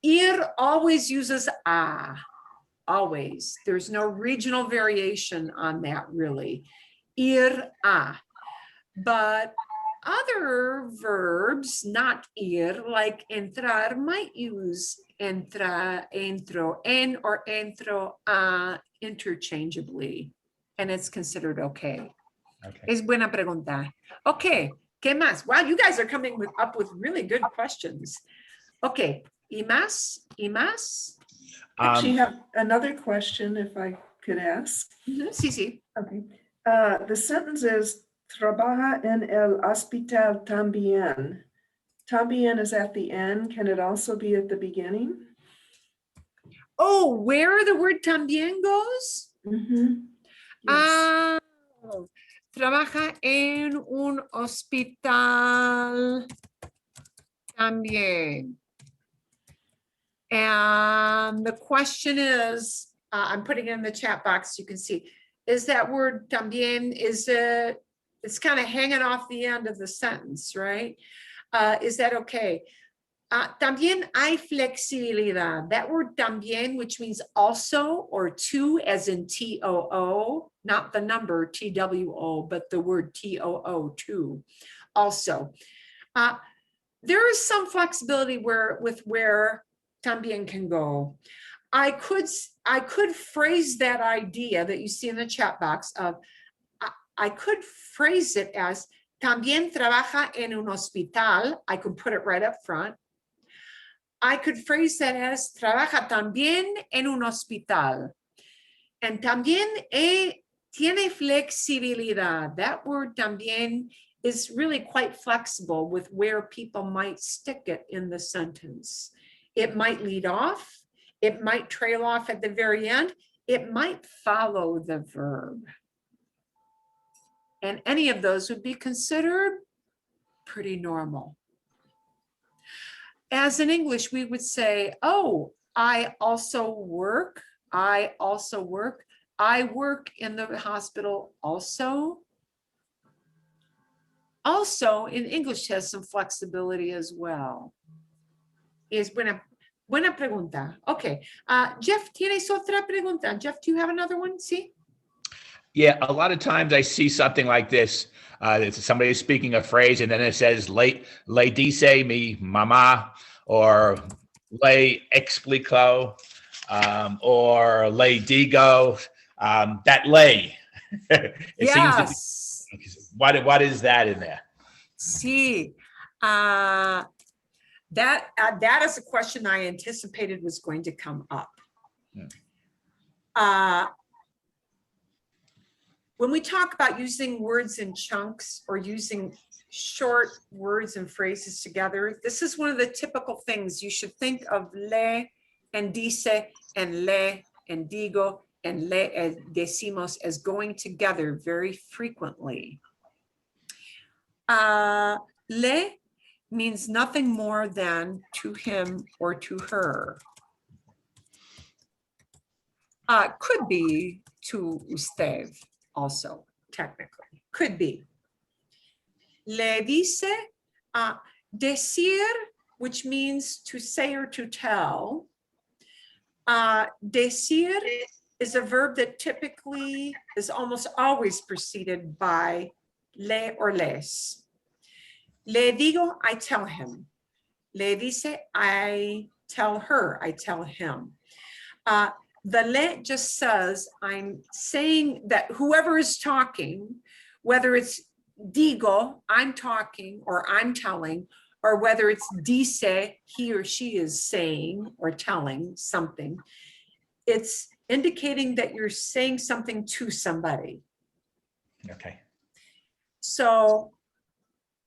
Ir always uses a, always. There's no regional variation on that really. Ir a. But other verbs, not ir, like entrar, might use entra, entro, en, or entro a interchangeably, and it's considered okay. Es buena pregunta. Okay, ¿qué más? Wow, you guys are coming up with really good questions. Okay, ¿y más? ¿Y más? Actually, have another question if I could ask. Sí, sí. Okay. The sentence is, trabaja en el hospital también. También is at the end. Can it also be at the beginning? Oh, where the word también goes? Yes. Trabaja en un hospital también. And the question is, I'm putting it in the chat box, you can see, is that word también, it's kind of hanging off the end of the sentence, right? Is that okay? También hay flexibilidad. That word también, which means also or to, as in TOO, not the number TWO, but the word TOO, too, also. There is some flexibility with where también can go. I could phrase that idea that you see in the chat box of, I could phrase it as también trabaja en un hospital. I could put it right up front. I could phrase that as trabaja también en un hospital. And también tiene flexibilidad. That word también is really quite flexible with where people might stick it in the sentence. It might lead off. It might trail off at the very end. It might follow the verb. And any of those would be considered pretty normal. As in English, we would say, oh, I also work. I also work. I work in the hospital also. Also, in English has some flexibility as well. Es buena pregunta. Okay. Jeff, ¿tienes otra pregunta? Jeff, do you have another one? Sí. Yeah, a lot of times I see something like this. Somebody is speaking a phrase and then it says, le dice mi mamá, or le explico, or le digo, that le. It seems to be, what is that in there? Sí. That is a question I anticipated was going to come up. When we talk about using words in chunks or using short words and phrases together, this is one of the typical things. You should think of le and dice and le and digo and le and decimos as going together very frequently. Le means nothing more than to him or to her. Could be to usted also, technically, could be. Le dice, decir, which means to say or to tell. Decir is a verb that typically is almost always preceded by le or les. Le digo, I tell him. Le dice, I tell her, I tell him. The le just says, I'm saying that whoever is talking, whether it's digo, I'm talking or I'm telling, or whether it's dice, he or she is saying or telling something, it's indicating that you're saying something to somebody. Okay. So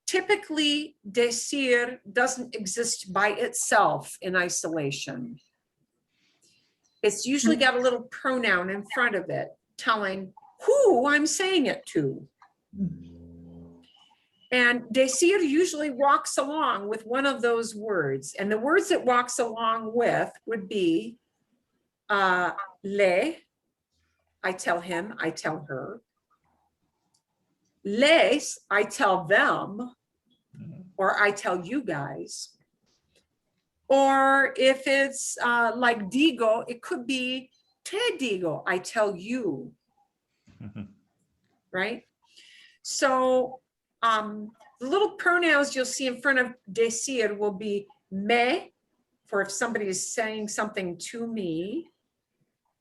typically, decir doesn't exist by itself in isolation. It's usually got a little pronoun in front of it telling who I'm saying it to. And decir usually walks along with one of those words. And the words it walks along with would be le, I tell him, I tell her. Les, I tell them, or I tell you guys. Or if it's like digo, it could be te digo, I tell you, right? So the little pronouns you'll see in front of decir will be me, for if somebody is saying something to me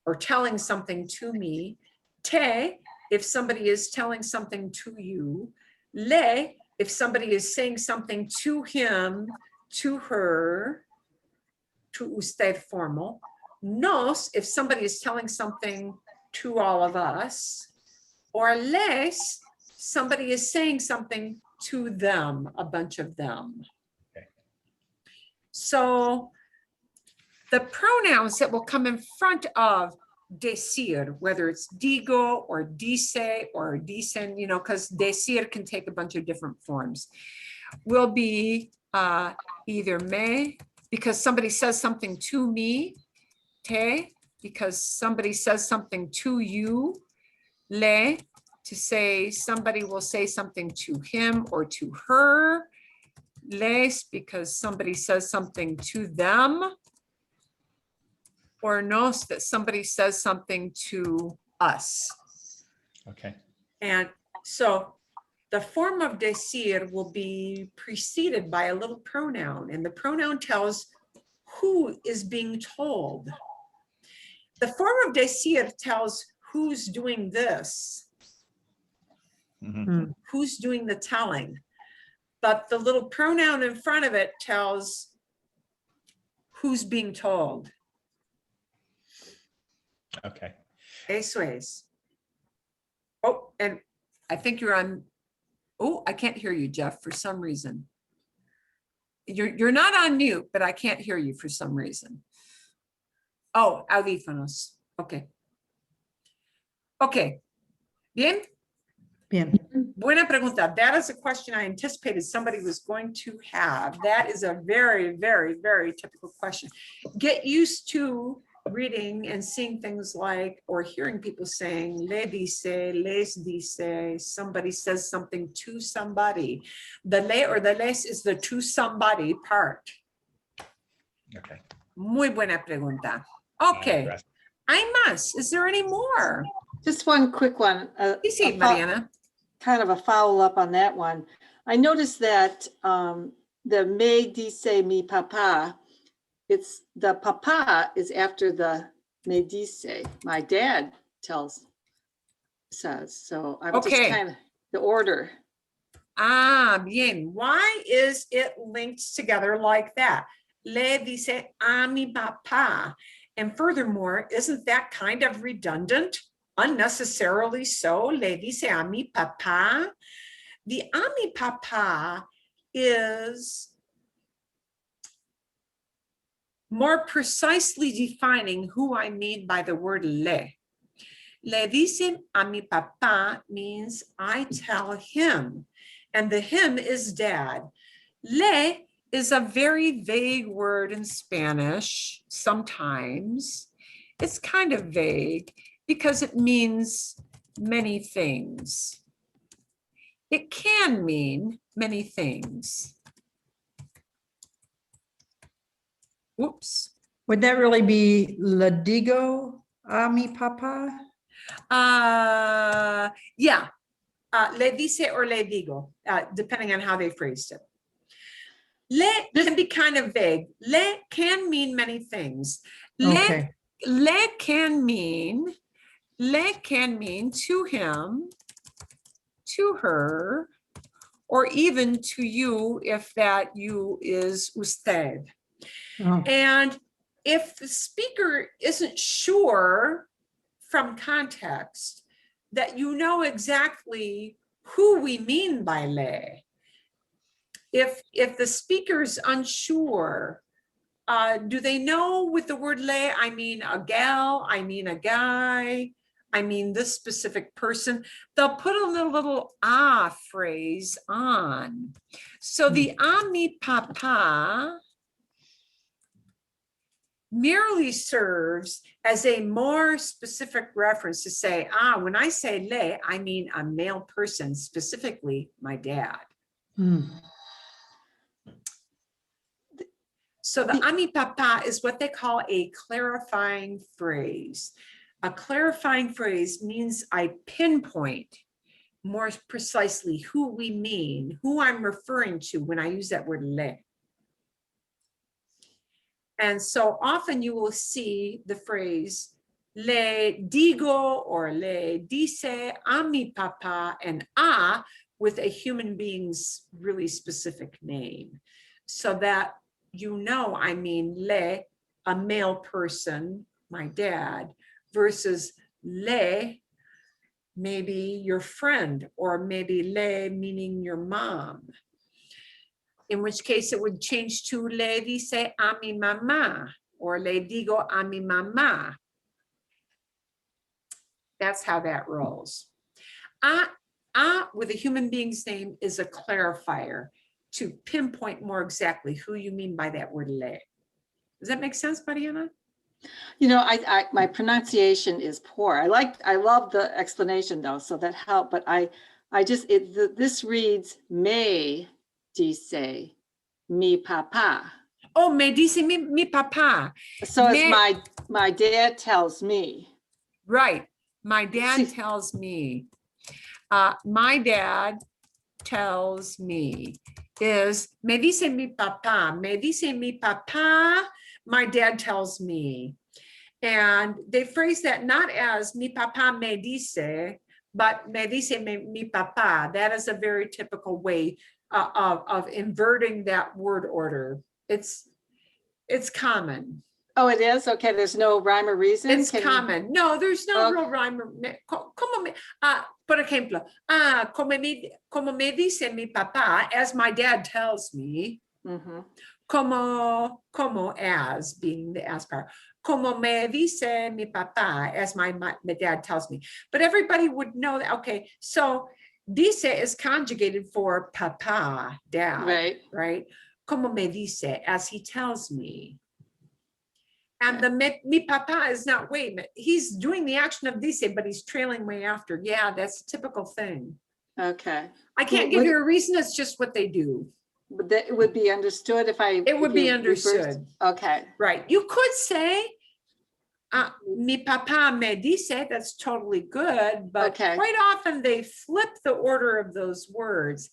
or telling something to me. Te, if somebody is telling something to you. Le, if somebody is saying something to him, to her, to usted formal. Nos, if somebody is telling something to all of us. Or les, somebody is saying something to them, a bunch of them. Okay. So the pronouns that will come in front of decir, whether it's digo or dice or dicen, you know, because decir can take a bunch of different forms, will be either me, because somebody says something to me, te, because somebody says something to you, le, to say somebody will say something to him or to her, les, because somebody says something to them, or nos, that somebody says something to us. Okay. And so the form of decir will be preceded by a little pronoun, and the pronoun tells who is being told. The form of decir tells who's doing this, who's doing the telling. But the little pronoun in front of it tells who's being told. Okay. Eso es. Oh, and I think you're on. Oh, I can't hear you, Jeff, for some reason. You're not on mute, but I can't hear you for some reason. Oh, audífonos. Okay. Okay. Bien. Bien. Buena pregunta. That is a question I anticipated somebody was going to have. That is a very, very, very typical question. Get used to reading and seeing things like, or hearing people saying, le dice, les dice, somebody says something to somebody. The le or the les is the to somebody part. Okay. Muy buena pregunta. Okay. Gracias. Hay más. Is there any more? Just one quick one. Sí, sí, Mariana. Kind of a follow up on that one. I noticed that the me dice mi papa, it's the papa is after the me dice. My dad says. So I'm just Okay. kind of the order. Ah, bien. Why is it linked together like that? Le dice a mi papá. And furthermore, isn't that kind of redundant? Unnecessarily so. Le dice a mi papá. The a mi papá is more precisely defining who I mean by the word le. Le dice a mi papá means I tell him, and the him is dad. Le is a very vague word in Spanish sometimes. It's kind of vague because it means many things. It can mean many things. Whoops. Would that really be le digo a mi papa? Yeah, le dice or le digo, depending on how they phrased it. Le can be kind of vague. Le can mean many things. Okay. Le can mean to him, to her, or even to you if that you is usted. Oh. And if the speaker isn't sure from context that you know exactly who we mean by le, if the speaker's unsure, do they know with the word le, I mean a gal, I mean a guy, I mean this specific person, they'll put a little ah phrase on. So the a mi papa merely serves as a more specific reference to say, when I say le, I mean a male person, specifically my dad. So the a mi papa is what they call a clarifying phrase. A clarifying phrase means I pinpoint more precisely who we mean, who I'm referring to when I use that word le. And so often you will see the phrase le digo or le dice a mi papa, and a with a human being's really specific name, so that you know I mean le, a male person, my dad, versus le, maybe your friend, or maybe le meaning your mom. In which case it would change to le dice a mi mamá, or le digo a mi mamá. That's how that rolls. A with a human being's name is a clarifier to pinpoint more exactly who you mean by that word le. Does that make sense, Mariana? You know, my pronunciation is poor. I love the explanation though, so that helped. But this reads me dice mi papa. Oh, me dice mi papa. So it's my dad tells me. Right. My dad tells me. My dad tells me is me dice mi papa. Me dice mi papa. My dad tells me. And they phrase that not as mi papa me dice, but me dice mi papa. That is a very typical way of inverting that word order. It's It's common. Oh, it is? Okay, there's no rhyme or reason? It's Can- common. No, there's no Okay. real rhyme. Por ejemplo, como me dice mi papá, as my dad tells me, Mhm. como as being the as part. Como me dice mi papá, as my dad tells me. But everybody would know that. Okay, so dice is conjugated for papa, dad, Right. right? Como me dice, as he tells me. And the mi papa is not, wait a minute, he's doing the action of dice, but he's trailing way after. Yeah, that's a typical thing. Okay. I can't give you a reason, it's just what they do. But that it would be understood if I. It would if be you reversed- understood. Okay. Right, you could say, mi papa me dice, that's totally good, but Okay. quite often they flip the order of those words.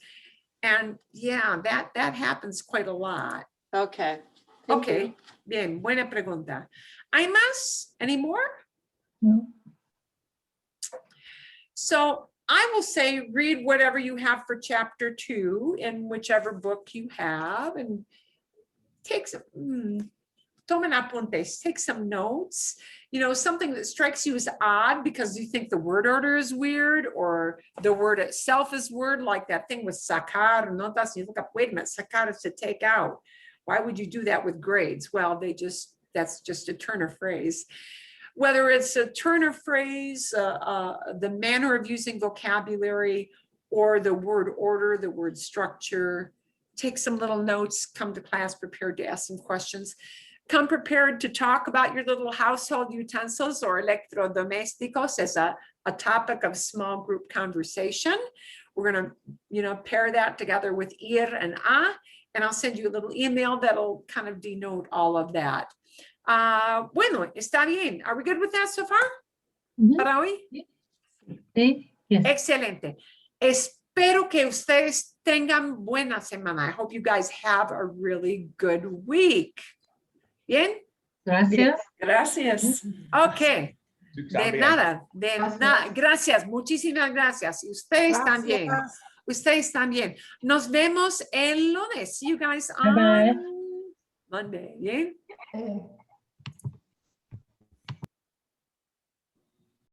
And yeah, that happens quite a lot. Okay. Thank Okay, you. bien, buena pregunta. ¿Hay más? Any more? No. So I will say, read whatever you have for chapter 2 in whichever book you have and take some, tomen apuntes, take some notes, you know, something that strikes you as odd because you think the word order is weird or the word itself is weird, like that thing with sacar, notas, you look up, wait a minute, sacar is to take out. Why would you do that with grades? Well, that's just a turn of phrase. Whether it's a turn of phrase, the manner of using vocabulary, or the word order, the word structure, take some little notes, come to class prepared to ask some questions. Come prepared to talk about your little household utensils or electrodomésticos as a topic of small group conversation. We're gonna, pair that together with ir and a, and I'll send you a little email that'll kind of denote all of that. Bueno, está bien. Are we good with that so far? Mhm. Para hoy? Sí, yes. Excelente. Espero que ustedes tengan buena semana. I hope you guys have a really good week. Bien? Gracias. Gracias. Ok. De nada, de nada. Gracias, muchísimas gracias. Y ustedes también. Gracias. Ustedes también. Nos vemos el lunes. See you guys Bye-bye. on Monday. Bien?